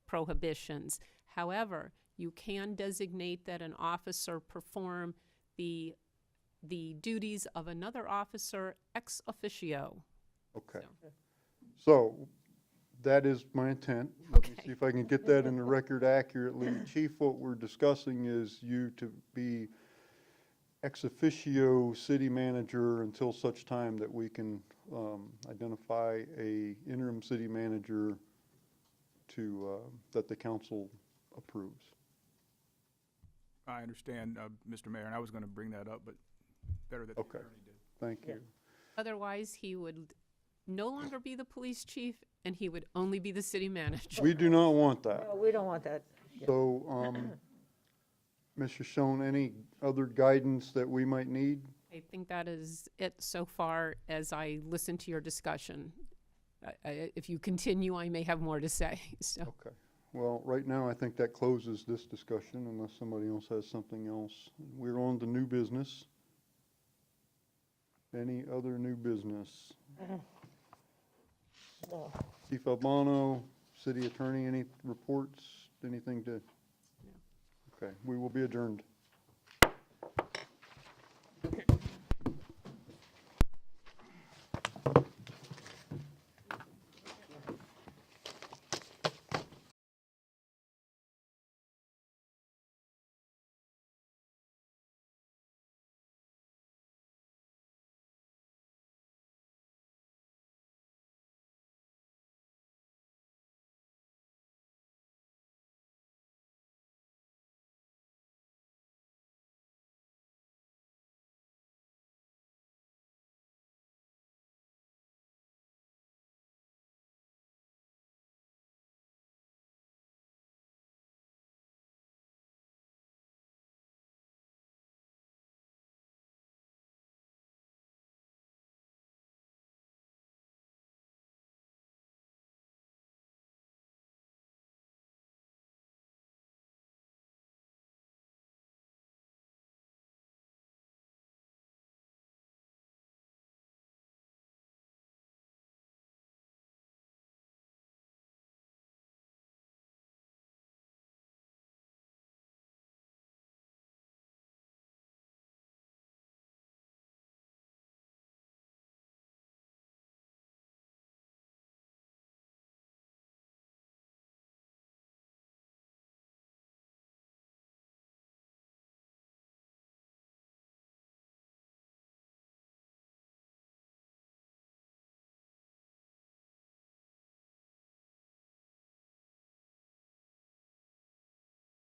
prohibitions. However, you can designate that an officer perform the duties of another officer ex officio. Okay. So, that is my intent. Let me see if I can get that in the record accurately. Chief, what we're discussing is you to be ex officio city manager until such time that we can identify a interim city manager to, that the council approves. I understand, Mr. Mayor, and I was going to bring that up, but better that the Okay. attorney did. Thank you. Otherwise, he would no longer be the police chief and he would only be the city manager. We do not want that. No, we don't want that. So, Mr. Schoen, any other guidance that we might need? I think that is it so far as I listen to your discussion. If you continue, I may have more to say, so. Okay. Well, right now, I think that closes this discussion unless somebody else has something else. We're on to new business. Any other new business? No. Chief Albano, city attorney, any reports, anything to? Okay, we will be adjourned.